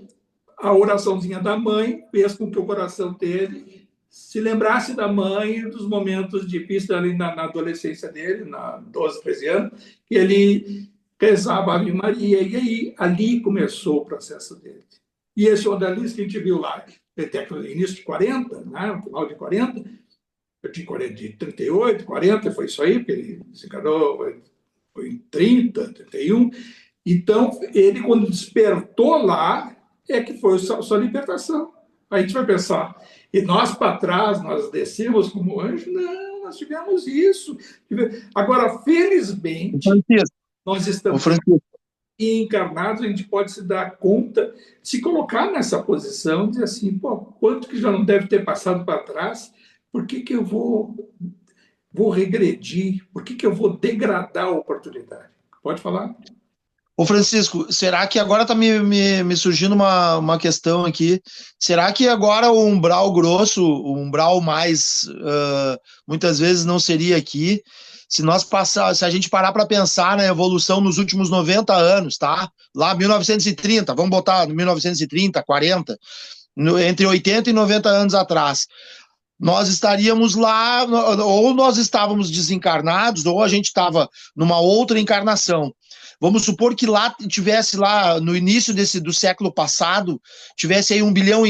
Speaker 3: a oraçãozinha da mãe fez com que o coração dele se lembrasse da mãe e dos momentos difíceis ali na adolescência dele, na 12, 13 anos, que ele rezava a Ave Maria, e aí ali começou o processo dele. E esse odalisco que a gente viu lá, até no início de 40, né, no final de 40, de 38, 40, foi isso aí, porque ele se encarnou, foi em 30, 31. Então, ele, quando despertou lá, é que foi a sua libertação. Aí a gente vai pensar, e nós para trás, nós descemos como anjo? Não, nós tivemos isso. Agora, felizmente,
Speaker 1: Francisco,
Speaker 3: nós
Speaker 1: ô
Speaker 3: estamos
Speaker 1: Francisco,
Speaker 3: encarnados, a gente pode se dar conta, se colocar nessa posição, dizer assim, pô, quanto que já não deve ter passado para trás, por que eu vou regredir? Por que eu vou degradar a oportunidade? Pode falar?
Speaker 1: Ô Francisco, será que agora está me surgindo uma questão aqui? Será que agora o umbral grosso, o umbral mais, muitas vezes não seria aqui? Se a gente parar para pensar na evolução nos últimos 90 anos, tá? Lá 1930, vamos botar 1930, 40, entre 80 e 90 anos atrás. Nós estaríamos lá, ou nós estávamos desencarnados, ou a gente estava numa outra encarnação. Vamos supor que lá tivesse lá no início do século passado, tivesse aí 1,5 bilhão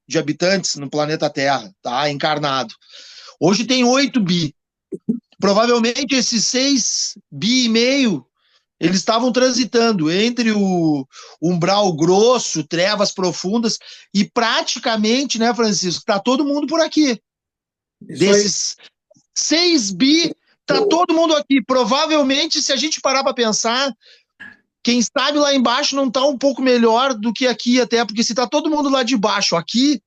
Speaker 1: de habitantes no planeta Terra, tá? Encarnado. Hoje tem 8 bi. Provavelmente esses 6,5 bi, eles estavam transitando entre o umbral grosso, trevas profundas, e praticamente, né, Francisco, tá todo mundo por aqui.
Speaker 3: Isso aí.
Speaker 1: Desses 6 bi, tá todo mundo aqui. Provavelmente, se a gente parar para pensar, quem sabe lá embaixo não tá um pouco melhor do que aqui, até, porque se tá todo mundo lá de baixo, aqui.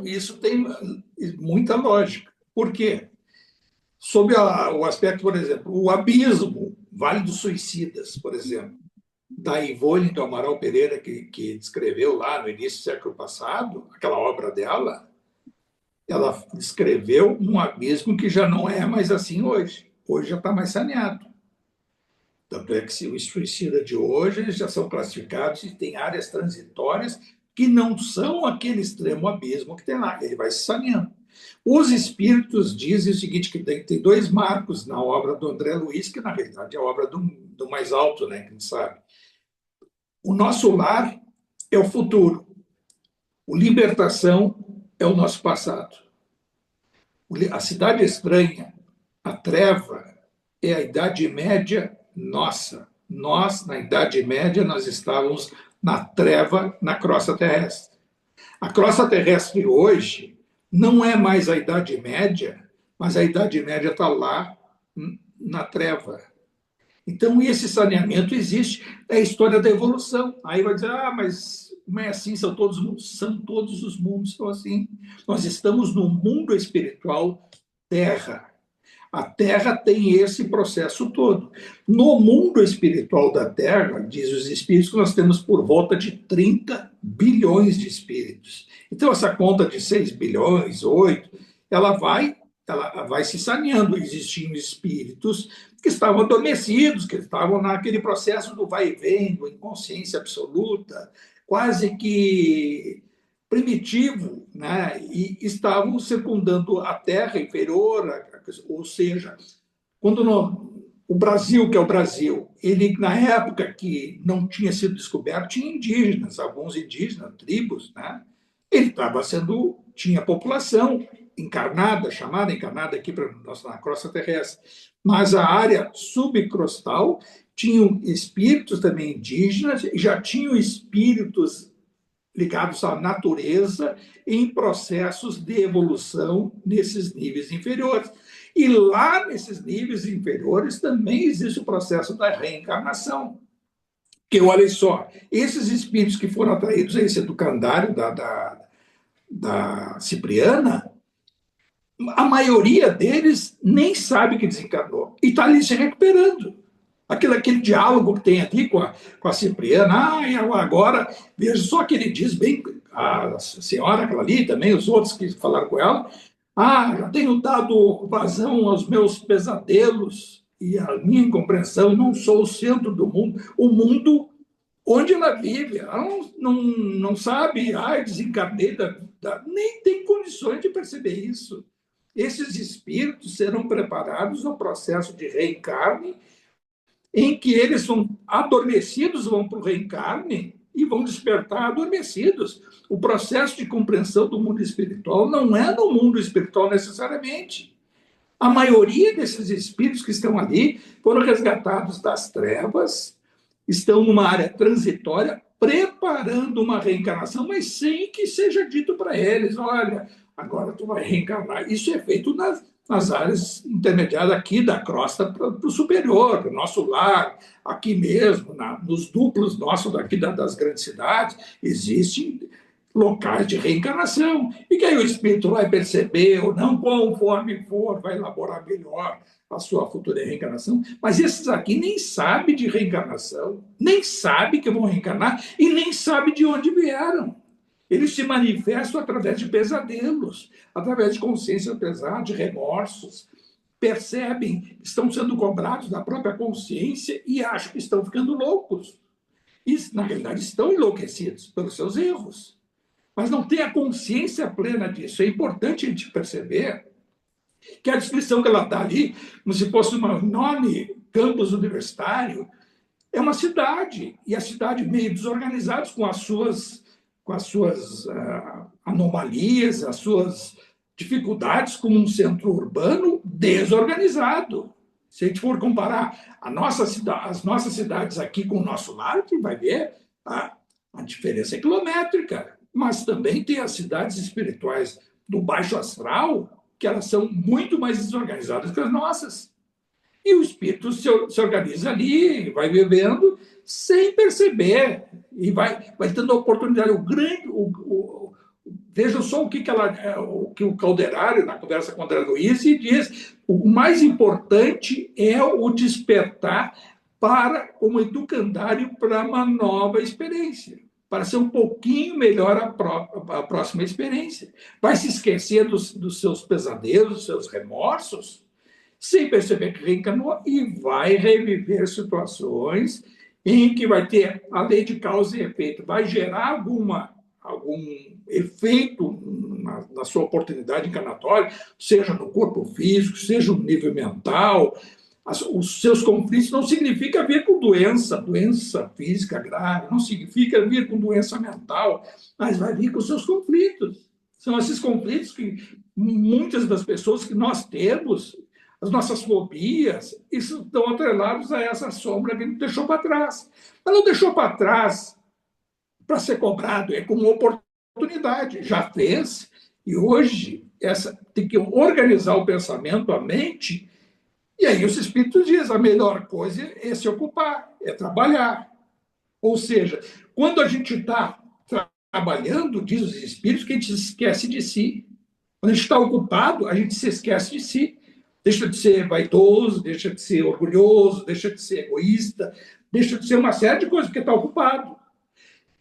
Speaker 3: Isso tem muita lógica. Por quê? Sob o aspecto, por exemplo, o abismo, Vale dos Suicidas, por exemplo, da Ivone do Amaral Pereira, que descreveu lá no início do século passado, aquela obra dela, ela descreveu um abismo que já não é mais assim hoje. Hoje já está mais saneado. Tanto é que os suicidas de hoje eles já são classificados e tem áreas transitórias que não são aquele extremo abismo que tem lá. Ele vai se saneando. Os espíritos dizem o seguinte, que tem dois marcos na obra do André Luiz, que na realidade é a obra do mais alto, né, que a gente sabe. O nosso lar é o futuro. O libertação é o nosso passado. A cidade estranha, a treva, é a Idade Média nossa. Nós, na Idade Média, nós estávamos na treva, na crosta terrestre. A crosta terrestre hoje não é mais a Idade Média, mas a Idade Média está lá na treva. Então, esse saneamento existe, é a história da evolução. Aí vai dizer, mas não é assim, são todos os mundos? São todos os mundos, são assim. Nós estamos no mundo espiritual Terra. A Terra tem esse processo todo. No mundo espiritual da Terra, diz os espíritos, que nós temos por volta de 30 bilhões de espíritos. Então, essa conta de 6 bilhões, 8, ela vai se saneando. Existiam espíritos que estavam adormecidos, que estavam naquele processo do vai e vem, do inconsciência absoluta, quase que primitivo, né? E estavam circundando a Terra inferior, ou seja, quando o Brasil, que é o Brasil, ele, na época que não tinha sido descoberto, tinha indígenas, alguns indígenas, tribos, né? Ele estava tinha população encarnada, chamada encarnada aqui para na crosta terrestre, mas a área subcrostal tinham espíritos também indígenas, já tinham espíritos ligados à natureza em processos de evolução nesses níveis inferiores. E lá nesses níveis inferiores também existe o processo da reencarnação. Que olha só, esses espíritos que foram atraídos a esse educandário da Cipriana, a maioria deles nem sabe que desencarnou e está ali se recuperando. Aquele diálogo que tem ali com a Cipriana, agora, veja só que ele diz bem, a senhora, aquela ali, também os outros que falaram com ela, Já tenho dado vazão aos meus pesadelos e à minha incompreensão, não sou o centro do mundo. O mundo onde ela vive, ela não sabe, desencarnei, nem tem condições de perceber isso. Esses espíritos serão preparados ao processo de reencarne, em que eles vão adormecidos, vão para o reencarne e vão despertar adormecidos. O processo de compreensão do mundo espiritual não é no mundo espiritual necessariamente. A maioria desses espíritos que estão ali foram resgatados das trevas, estão numa área transitória, preparando uma reencarnação, mas sem que seja dito para eles: olha, agora tu vai reencarnar. Isso é feito nas áreas intermediárias aqui da crosta para o superior, do nosso lar, aqui mesmo, nos duplos nossos daqui das grandes cidades, existem locais de reencarnação, e que aí o espírito vai perceber ou não, conforme for, vai elaborar melhor a sua futura reencarnação, mas esses aqui nem sabem de reencarnação, nem sabem que vão reencarnar e nem sabem de onde vieram. Eles se manifestam através de pesadelos, através de consciência pesada, de remorsos, percebem, estão sendo cobrados da própria consciência e acham que estão ficando loucos. E, na realidade, estão enlouquecidos pelos seus erros, mas não têm a consciência plena disso. É importante a gente perceber que a descrição que ela dá ali, como se fosse um enorme campus universitário, é uma cidade, e a cidade meio desorganizada, com as suas anomalias, as suas dificuldades, como um centro urbano desorganizado. Se a gente for comparar as nossas cidades aqui com o nosso lar, a gente vai ver a diferença é quilométrica. Mas também tem as cidades espirituais do baixo astral, que elas são muito mais desorganizadas que as nossas. E o espírito se organiza ali, vai vivendo sem perceber, e vai tendo a oportunidade. Veja só o que o Calderari, na conversa com o André Luiz, diz: o mais importante é o despertar como educandário para uma nova experiência, para ser um pouquinho melhor a próxima experiência. Vai se esquecer dos seus pesadelos, dos seus remorsos, sem perceber que reencarnou, e vai reviver situações em que vai ter a lei de causa e efeito, vai gerar algum efeito na sua oportunidade encarnatória, seja no corpo físico, seja no nível mental. Os seus conflitos não significa vir com doença física grave, não significa vir com doença mental, mas vai vir com os seus conflitos. São esses conflitos que muitas das pessoas que nós temos, as nossas fobias, isso estão atrelados a essa sombra que ele deixou para trás. Mas não deixou para trás para ser cobrado, é como oportunidade. Já fez, e hoje tem que organizar o pensamento, a mente, e aí os espíritos dizem: a melhor coisa é se ocupar, é trabalhar. Ou seja, quando a gente está trabalhando, diz os espíritos, que a gente se esquece de si. Quando a gente está ocupado, a gente se esquece de si. Deixa de ser vaidoso, deixa de ser orgulhoso, deixa de ser egoísta, deixa de ser uma série de coisas, porque está ocupado.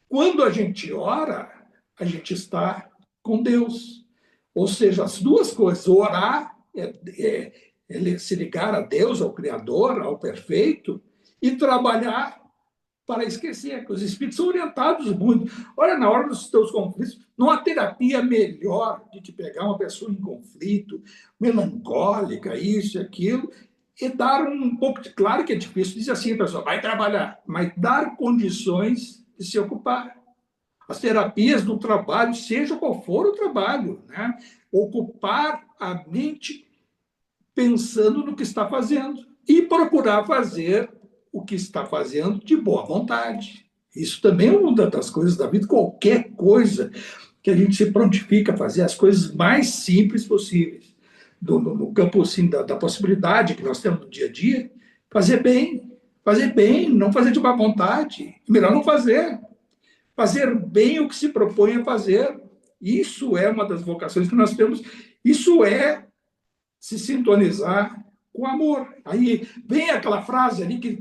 Speaker 3: Quando a gente ora, a gente está com Deus. Ou seja, as duas coisas: orar é se ligar a Deus, ao Criador, ao Perfeito, e trabalhar para esquecer, que os espíritos são orientados muito. Olha, na hora dos teus conflitos, não há terapia melhor de te pegar uma pessoa em conflito, melancólica, isso e aquilo, e dar um pouco de... Claro que é difícil dizer assim: a pessoa vai trabalhar, mas dar condições de se ocupar. As terapias do trabalho, seja qual for o trabalho, né? Ocupar a mente pensando no que está fazendo e procurar fazer o que está fazendo de boa vontade. Isso também é uma das coisas da vida. Qualquer coisa que a gente se prontifica a fazer, as coisas mais simples possíveis, no campo assim, da possibilidade que nós temos no dia a dia, fazer bem, não fazer de boa vontade, melhor não fazer bem o que se propõe a fazer. Isso é uma das vocações que nós temos, isso é se sintonizar com amor. Aí vem aquela frase ali que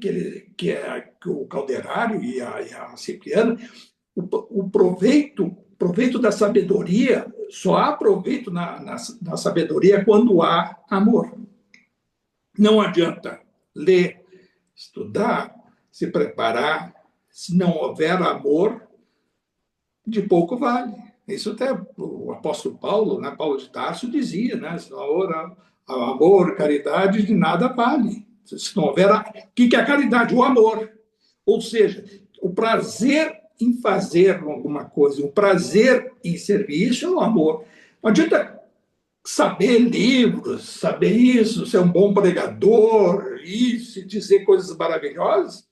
Speaker 3: o Calderário e a Cipriana: o proveito da sabedoria só há proveito na sabedoria quando há amor. Não adianta ler, estudar, se preparar, se não houver amor, de pouco vale. Isso até o apóstolo Paulo, né, Paulo de Tarso, dizia, né, se não houver amor, caridade, de nada vale. Se não houver... O que é a caridade? O amor. Ou seja, o prazer em fazer alguma coisa, o prazer em servir, isso é o amor. Não adianta saber livros, saber isso, ser um bom pregador, isso, dizer coisas maravilhosas,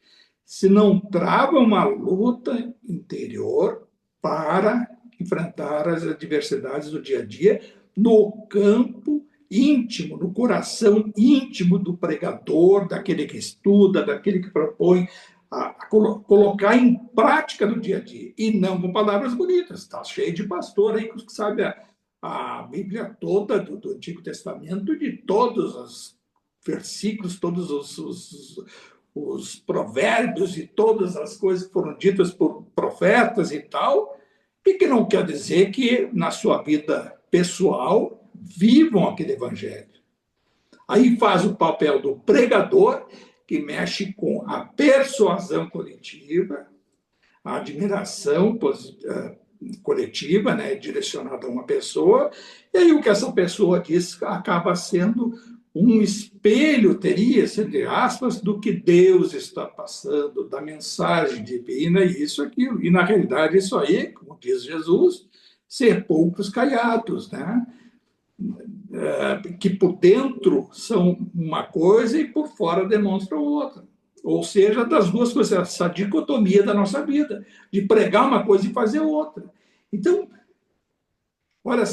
Speaker 3: se não trava uma luta interior para enfrentar as adversidades do dia a dia no campo íntimo, no coração íntimo do pregador, daquele que estuda, daquele que propõe a colocar em prática no dia a dia, e não com palavras bonitas. Está cheio de pastor aí que sabe a Bíblia toda do Antigo Testamento, de todos os versículos, todos os provérbios e todas as coisas que foram ditas por profetas e tal, e que não quer dizer que na sua vida pessoal vivam aquele evangelho. Aí faz o papel do pregador, que mexe com a persuasão coletiva, a admiração coletiva, né, direcionada a uma pessoa, e aí o que essa pessoa diz acaba sendo um espelho, teria, entre aspas, do que Deus está passando, da mensagem divina, e isso, aquilo. E, na realidade, isso aí, como diz Jesus, ser poucos caiados, né? Que por dentro são uma coisa e por fora demonstram outra. Ou seja, das duas coisas, essa dicotomia da nossa vida, de pregar uma coisa e fazer outra. Então, olha,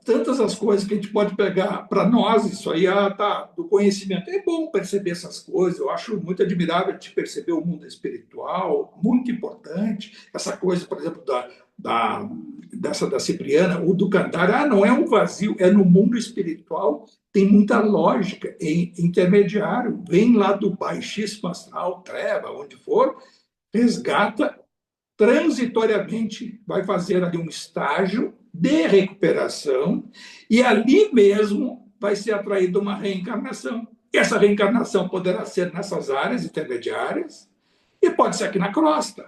Speaker 3: tantas as coisas que a gente pode pegar para nós, isso aí, tá, do conhecimento. É bom perceber essas coisas, eu acho muito admirável de perceber o mundo espiritual, muito importante. Essa coisa, por exemplo, da Cipriana, o do Cantar, não é um vazio, é no mundo espiritual, tem muita lógica, intermediário, vem lá do baixíssimo astral, treva, onde for, resgata transitoriamente, vai fazer ali um estágio de recuperação e ali mesmo vai ser atraída uma reencarnação. E essa reencarnação poderá ser nessas áreas intermediárias e pode ser aqui na crosta.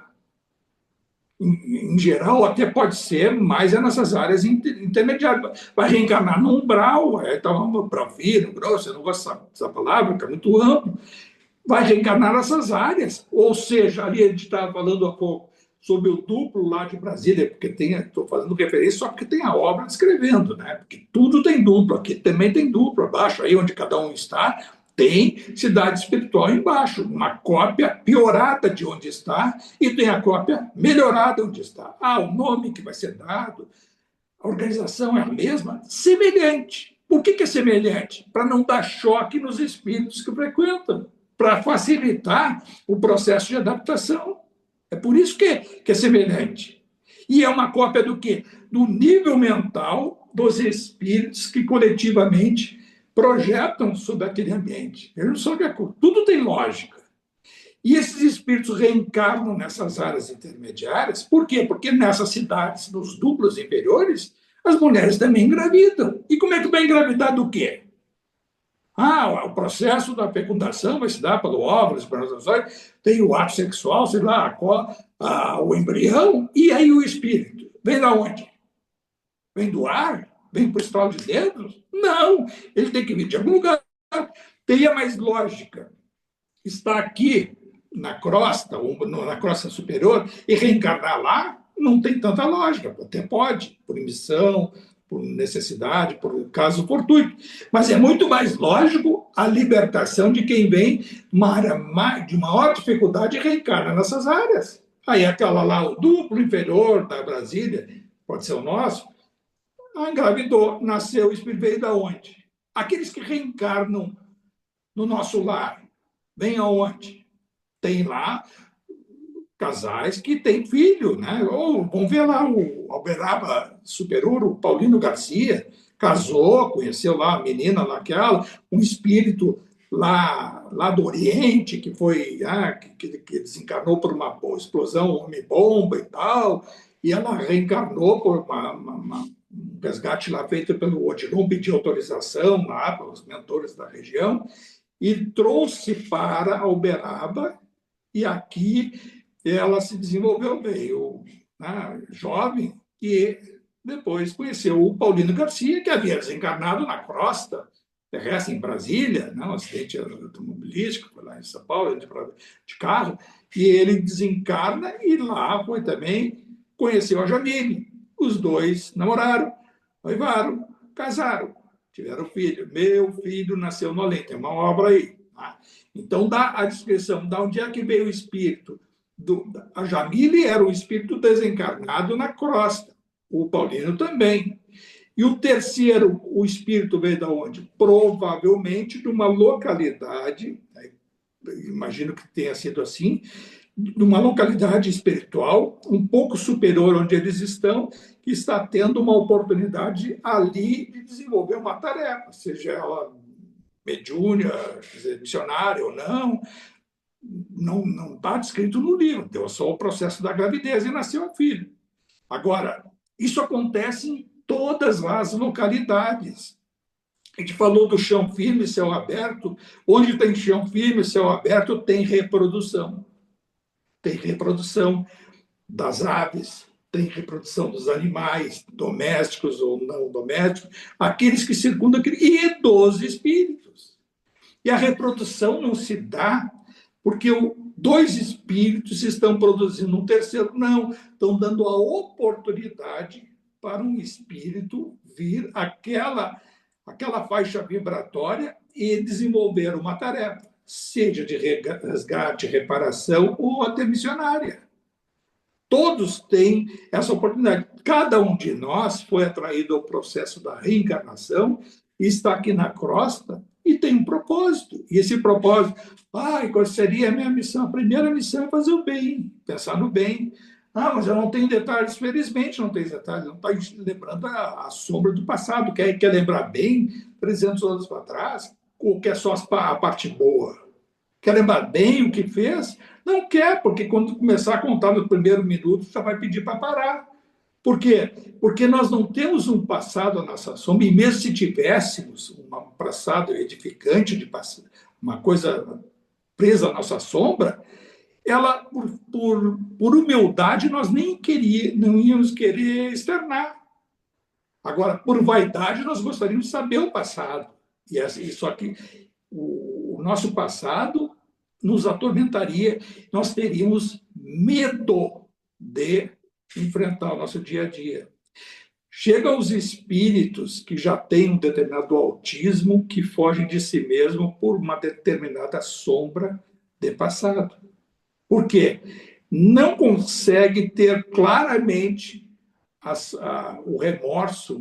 Speaker 3: Em geral, até pode ser, mas é nessas áreas intermediárias. Vai reencarnar no umbral, para fino, grosso, eu não gosto dessa palavra, que é muito amplo. Vai reencarnar nessas áreas. Ou seja, ali a gente estava falando há pouco sobre o duplo lá de Brasília, porque estou fazendo referência só porque tem a obra descrevendo, né? Porque tudo tem duplo, aqui também tem duplo, abaixo, aí onde cada um está, tem cidade espiritual embaixo, uma cópia piorada de onde está e tem a cópia melhorada onde está. O nome que vai ser dado, a organização é a mesma, semelhante. Por que é semelhante? Para não dar choque nos espíritos que frequentam, para facilitar o processo de adaptação. É por isso que é semelhante. E é uma cópia do quê? Do nível mental dos espíritos que coletivamente projetam sobre aquele ambiente. Eles só que tudo tem lógica. E esses espíritos reencarnam nessas áreas intermediárias. Por quê? Porque nessas cidades, nos duplos inferiores, as mulheres também engravidam. E como é que vai engravidar do quê? O processo da fecundação vai se dar pelo óvulo, espermatozoide, tem o ato sexual, sei lá, o embrião, e aí o espírito. Vem da onde? Vem do ar? Vem por estalo de dedos? Não, ele tem que vir de algum lugar. Teria mais lógica estar aqui na crosta, ou na crosta superior, e reencarnar lá? Não tem tanta lógica. Até pode, por emissão, por necessidade, por caso fortuito. Mas é muito mais lógico a libertação de quem vem de maior dificuldade e reencarna nessas áreas. Aí aquela lá, o duplo inferior da Brasília, pode ser o nosso, engravidou, nasceu, o espírito veio da onde? Aqueles que reencarnam no nosso lar, vêm aonde? Tem lá casais que têm filho, né? Ou vamos ver lá o Alberaba Superur, o Paulino Garcia, casou, conheceu lá a menina lá, um espírito lá do Oriente, que foi que desencarnou por uma explosão homem-bomba e tal, e ela reencarnou por resgate lá feito pelo Odilon, pediu autorização lá para os mentores da região, e trouxe para Uberaba, e aqui ela se desenvolveu bem, jovem, e depois conheceu o Paulino Garcia, que havia desencarnado na crosta terrestre em Brasília, um acidente automobilístico, foi lá em São Paulo, de carro, e ele desencarna e lá foi também, conheceu a Jamile. Os dois namoraram, noivaram, casaram, tiveram filho. Meu filho nasceu no além, tem uma obra aí. Tá? Então, dá a descrição de onde é que veio o espírito. A Jamile era o espírito desencarnado na crosta, o Paulino também. E o terceiro, o espírito veio de onde? Provavelmente de uma localidade, imagino que tenha sido assim, de uma localidade espiritual um pouco superior onde eles estão, que está tendo uma oportunidade ali de desenvolver uma tarefa, seja ela mediúnia, missionária ou não está descrito no livro, deu só o processo da gravidez e nasceu o filho. Agora, isso acontece em todas as localidades. A gente falou do chão firme, céu aberto. Onde tem chão firme, céu aberto, tem reprodução. Tem reprodução das aves, tem reprodução dos animais, domésticos ou não domésticos, aqueles que circundam e dos espíritos. E a reprodução não se dá porque dois espíritos estão produzindo um terceiro, não. Estão dando a oportunidade para um espírito vir aquela faixa vibratória e desenvolver uma tarefa, seja de resgate, reparação ou até missionária. Todos têm essa oportunidade. Cada um de nós foi atraído ao processo da reencarnação e está aqui na crosta e tem um propósito. E esse propósito, qual seria a minha missão? A primeira missão é fazer o bem, pensar no bem. Mas eu não tenho detalhes, felizmente não tem detalhes, não está lembrando a sombra do passado. Quer lembrar bem 300 anos para trás? Ou quer só a parte boa? Quer lembrar bem o que fez? Não quer, porque quando começar a contar no primeiro minuto, já vai pedir para parar. Por quê? Porque nós não temos um passado à nossa sombra, e mesmo se tivéssemos um passado edificante, uma coisa presa à nossa sombra, ela, por humildade, nós não íamos querer externar. Agora, por vaidade, nós gostaríamos de saber o passado. Só que o nosso passado nos atormentaria, nós teríamos medo de enfrentar o nosso dia a dia. Chegam os espíritos que já têm um determinado autismo, que fogem de si mesmo por uma determinada sombra de passado. Por quê? Não consegue ter claramente o remorso,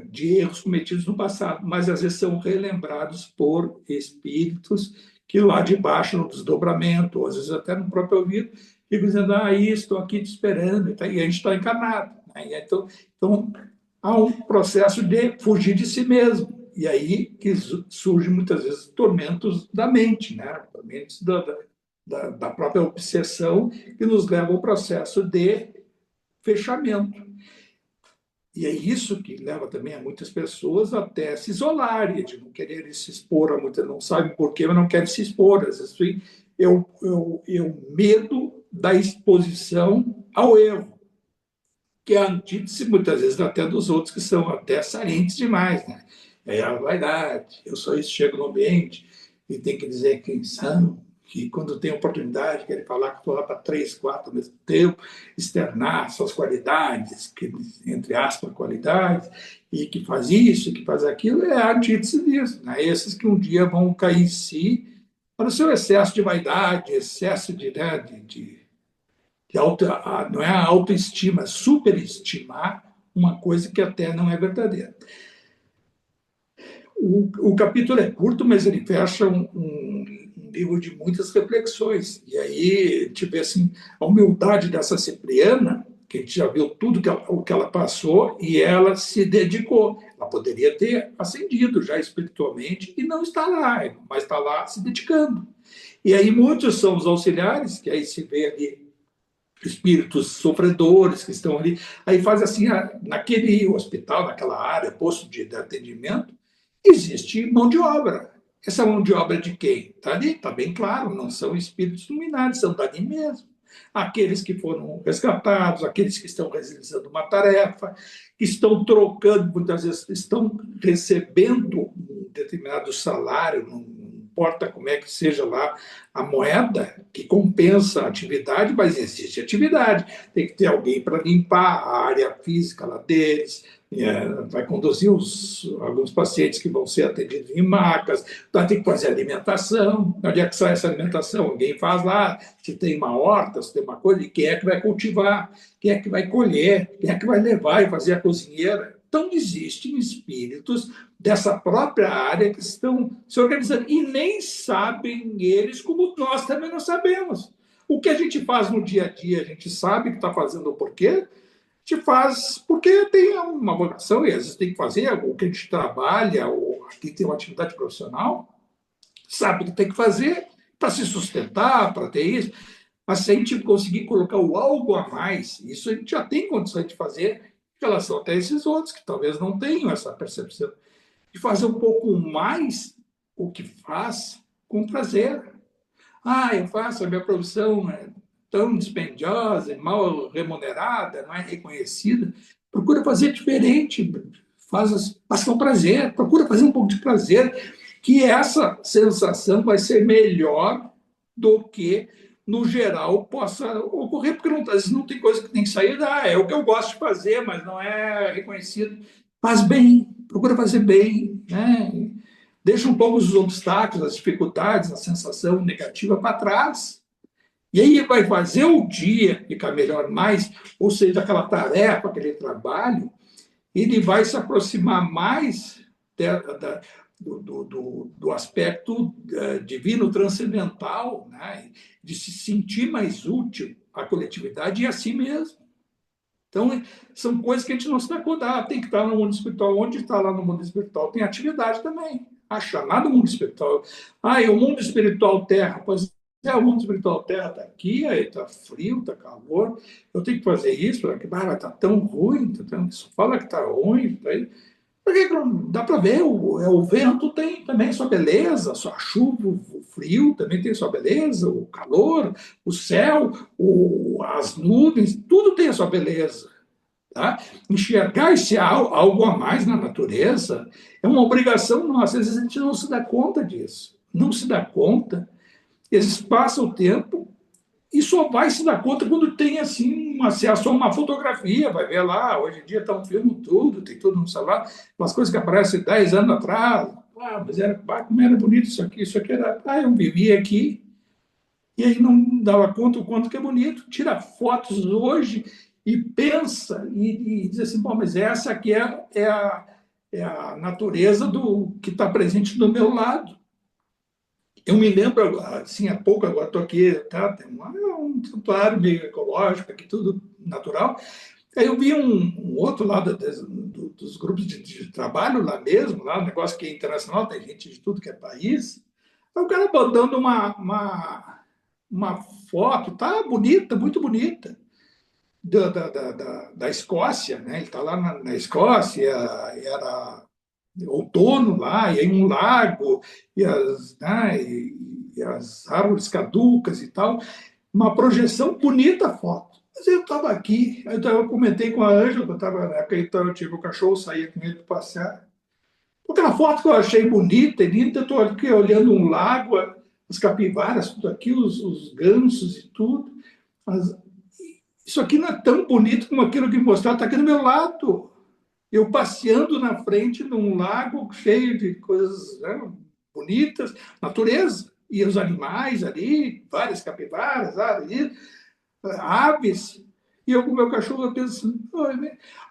Speaker 3: de erros cometidos no passado, mas às vezes são relembrados por espíritos que lá de baixo, no desdobramento, ou às vezes até no próprio ouvido, ficam dizendo, estou aqui te esperando, e a gente está encarnado. Então, há um processo de fugir de si mesmo, e aí que surge muitas vezes tormentos da mente, tormentos da própria obsessão, que nos leva ao processo de fechamento. E é isso que leva também a muitas pessoas até se isolarem, de não quererem se expor a muitas, não sabem por quê, mas não querem se expor. Às vezes é o medo da exposição ao erro, que é a antítese, muitas vezes, até dos outros, que são até salientes demais. É a vaidade, eu só chego no ambiente e tenho que dizer quem são, que quando tem oportunidade, querem falar que estou lá para 3, 4 ao mesmo tempo, externar suas qualidades, entre aspas, qualidades, e que faz isso, que faz aquilo, é a antítese disso. Esses que um dia vão cair em si para o seu excesso de vaidade, excesso de não é a autoestima, superestimar uma coisa que até não é verdadeira. O capítulo é curto, mas ele fecha um livro de muitas reflexões. E aí, assim, a humildade dessa Cipriana, que a gente já viu tudo o que ela passou, e ela se dedicou. Ela poderia ter ascendido já espiritualmente e não está lá, mas está lá se dedicando. E aí muitos são os auxiliares, que aí se vê ali espíritos sofredores que estão ali. Aí faz assim, naquele hospital, naquela área, posto de atendimento, existe mão de obra. Essa mão de obra é de quem? Está ali, está bem claro, não são espíritos iluminados, são dali mesmo. Aqueles que foram resgatados, aqueles que estão realizando uma tarefa, que estão trocando, muitas vezes estão recebendo um determinado salário, não importa como é que seja lá a moeda que compensa a atividade, mas existe atividade. Tem que ter alguém para limpar a área física lá deles, vai conduzir alguns pacientes que vão ser atendidos em macas, então tem que fazer alimentação. Onde é que sai essa alimentação? Alguém faz lá, se tem uma horta, se tem uma coisa, e quem é que vai cultivar, quem é que vai colher, quem é que vai levar e fazer a cozinheira. Então, existem espíritos dessa própria área que estão se organizando e nem sabem eles como nós também não sabemos. O que a gente faz no dia a dia, a gente sabe que está fazendo o porquê, a gente faz porque tem uma vocação e às vezes tem que fazer, o que a gente trabalha, ou aqui tem uma atividade profissional, sabe que tem que fazer para se sustentar, para ter isso, mas se a gente conseguir colocar o algo a mais, isso a gente já tem condições de fazer em relação até esses outros que talvez não tenham essa percepção, de fazer um pouco mais o que faz com prazer. Eu faço, a minha profissão é tão dispendiosa, mal remunerada, não é reconhecida. Procura fazer diferente, faz com prazer, procura fazer um pouco de prazer, que essa sensação vai ser melhor do que, no geral, possa ocorrer, porque não, às vezes não tem coisa que tem que sair, é o que eu gosto de fazer, mas não é reconhecido. Faz bem, procura fazer bem, né? Deixa um pouco os obstáculos, as dificuldades, a sensação negativa para trás. E aí vai fazer o dia ficar melhor mais, ou seja, aquela tarefa, aquele trabalho, ele vai se aproximar mais do aspecto divino transcendental, né? De se sentir mais útil à coletividade e a si mesmo. Então, são coisas que a gente não se dá conta. Tem que estar no mundo espiritual. Onde está lá no mundo espiritual? Tem atividade também. A chamada mundo espiritual. E o mundo espiritual terra. Pois o mundo espiritual terra está aqui, aí está frio, está calor. Eu tenho que fazer isso, porque está tão ruim. Só fala que está ruim. Tá aí. Porque dá para ver, o vento tem também sua beleza, a sua chuva, o frio também tem sua beleza, o calor, o céu, as nuvens, tudo tem a sua beleza. Tá? Enxergar esse algo a mais na natureza é uma obrigação nossa. Às vezes a gente não se dá conta disso. Não se dá conta. Eles passam o tempo e só vai se dar conta quando tem assim acesso a uma fotografia, vai ver lá, hoje em dia está um filme tudo, tem tudo no celular, umas coisas que aparecem 10 anos atrás, mas como era bonito isso aqui era, eu vivia aqui, e aí não dava conta o quanto que é bonito, tira fotos hoje e pensa, e diz assim, bom, mas essa aqui é a natureza do que está presente do meu lado. Eu me lembro, assim, há pouco, agora estou aqui, tá, tem um santuário meio ecológico, aqui tudo natural. Aí eu vi um outro lado dos grupos de trabalho lá mesmo, lá, um negócio que é internacional, tem gente de tudo que é país. Aí o cara botando uma foto, tá bonita, muito bonita, da Escócia, né? Ele está lá na Escócia, era outono lá, e aí um lago, e as árvores caducas e tal. Uma projeção bonita a foto. Mas eu estava aqui, eu comentei com a Ângela, que eu estava na época, então eu tive o cachorro, saía com ele para passear. Aquela foto que eu achei bonita e linda, eu estou aqui olhando um lago, as capivaras, tudo aqui, os gansos e tudo. Mas isso aqui não é tão bonito como aquilo que mostraram, está aqui do meu lado. Eu passeando na frente de um lago cheio de coisas, né, bonitas, natureza, e os animais ali, várias capivaras, aves, e eu com o meu cachorro pensando,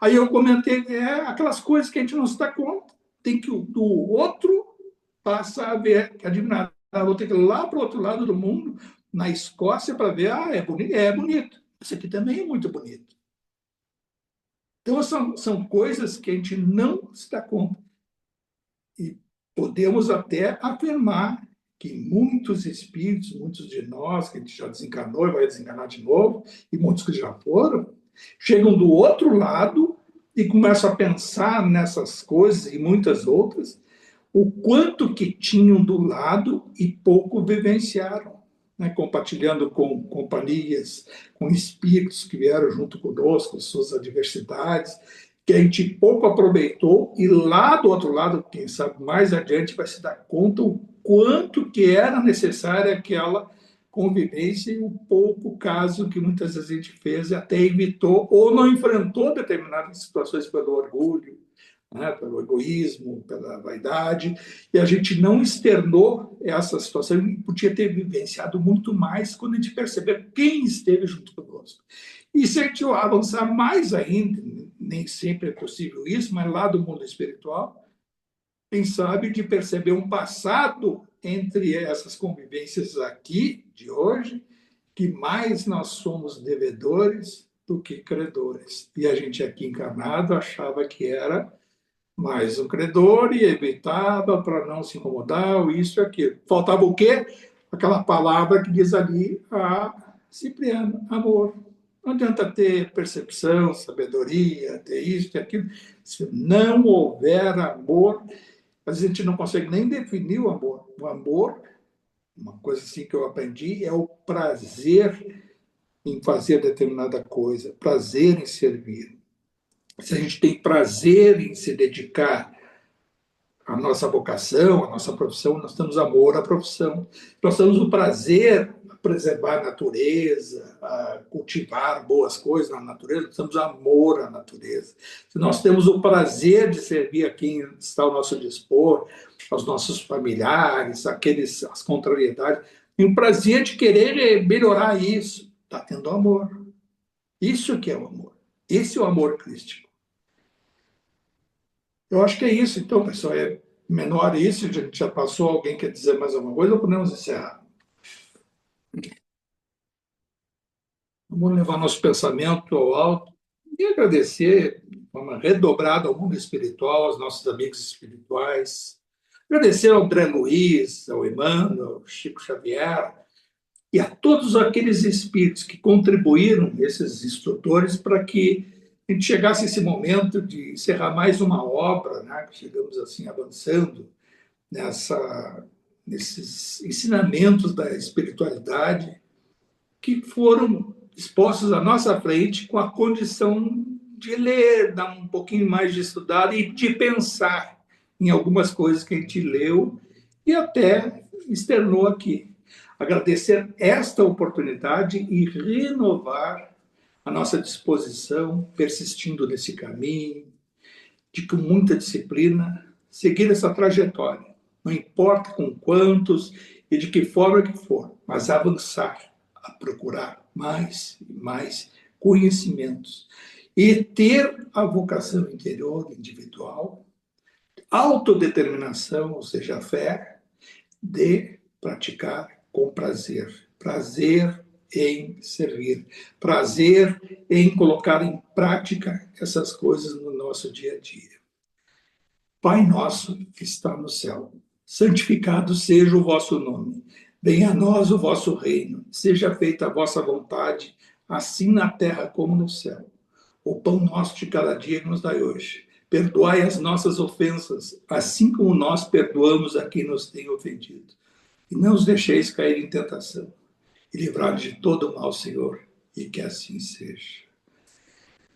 Speaker 3: aí eu comentei, aquelas coisas que a gente não se dá conta, tem que o outro passar a ver, adivinhar, vou ter que ir lá para o outro lado do mundo, na Escócia, para ver, é bonito, isso aqui também é muito bonito. Então, são coisas que a gente não se dá conta. E podemos até afirmar que muitos espíritos, muitos de nós, que a gente já desencarnou e vai desencarnar de novo, e muitos que já foram, chegam do outro lado e começam a pensar nessas coisas e muitas outras, o quanto que tinham do lado e pouco vivenciaram, né? Compartilhando com companhias, com espíritos que vieram junto conosco, suas adversidades, que a gente pouco aproveitou, e lá do outro lado, quem sabe mais adiante, vai se dar conta o quanto que era necessária aquela convivência e o pouco caso que muitas vezes a gente fez e até evitou ou não enfrentou determinadas situações pelo orgulho, né, pelo egoísmo, pela vaidade, e a gente não externou essa situação e podia ter vivenciado muito mais quando a gente perceber quem esteve junto conosco. E se a gente avançar mais ainda, nem sempre é possível isso, mas lá do mundo espiritual, quem sabe de perceber um passado entre essas convivências aqui, de hoje, que mais nós somos devedores do que credores. E a gente aqui encarnado achava que era mais um credor e evitava para não se incomodar, isso e aquilo. Faltava o quê? Aquela palavra que diz ali a Cipriano, amor. Não adianta ter percepção, sabedoria, ter isso e aquilo. Se não houver amor, às vezes a gente não consegue nem definir o amor. O amor, uma coisa assim que eu aprendi, é o prazer em fazer determinada coisa, prazer em servir. Se a gente tem prazer em se dedicar à nossa vocação, à nossa profissão, nós temos amor à profissão. Nós temos o prazer a preservar a natureza, a cultivar boas coisas na natureza, nós temos amor à natureza. Se nós temos o prazer de servir a quem está ao nosso dispor, aos nossos familiares, as contrariedades, e o prazer de querer melhorar isso, está tendo amor. Isso que é o amor. Esse é o amor crístico. Eu acho que é isso, então, pessoal. É menor isso, a gente já passou. Alguém quer dizer mais alguma coisa ou podemos encerrar? Vamos levar nosso pensamento ao alto e agradecer de forma redobrada ao mundo espiritual, aos nossos amigos espirituais. Agradecer ao André Luiz, ao Emmanuel, ao Chico Xavier e a todos aqueles espíritos que contribuíram, esses instrutores, para que a gente chegasse a esse momento de encerrar mais uma obra, né? Chegamos assim avançando nesses ensinamentos da espiritualidade que foram expostos à nossa frente com a condição de ler, dar um pouquinho mais de estudar e de pensar em algumas coisas que a gente leu e até externou aqui. Agradecer esta oportunidade e renovar a nossa disposição, persistindo nesse caminho, de com muita disciplina, seguir essa trajetória. Não importa com quantos e de que forma que for, mas avançar, a procurar mais e mais conhecimentos e ter a vocação interior, individual, autodeterminação, ou seja, a fé, de praticar com prazer. Prazer em servir, prazer em colocar em prática essas coisas no nosso dia a dia. Pai nosso que está no céu, santificado seja o vosso nome. Venha a nós o vosso reino. Seja feita a vossa vontade, assim na terra como no céu. O pão nosso de cada dia nos dai hoje. Perdoai as nossas ofensas, assim como nós perdoamos a quem nos tem ofendido. E não os deixeis cair em tentação. E livrai-nos de todo o mal, Senhor, e que assim seja.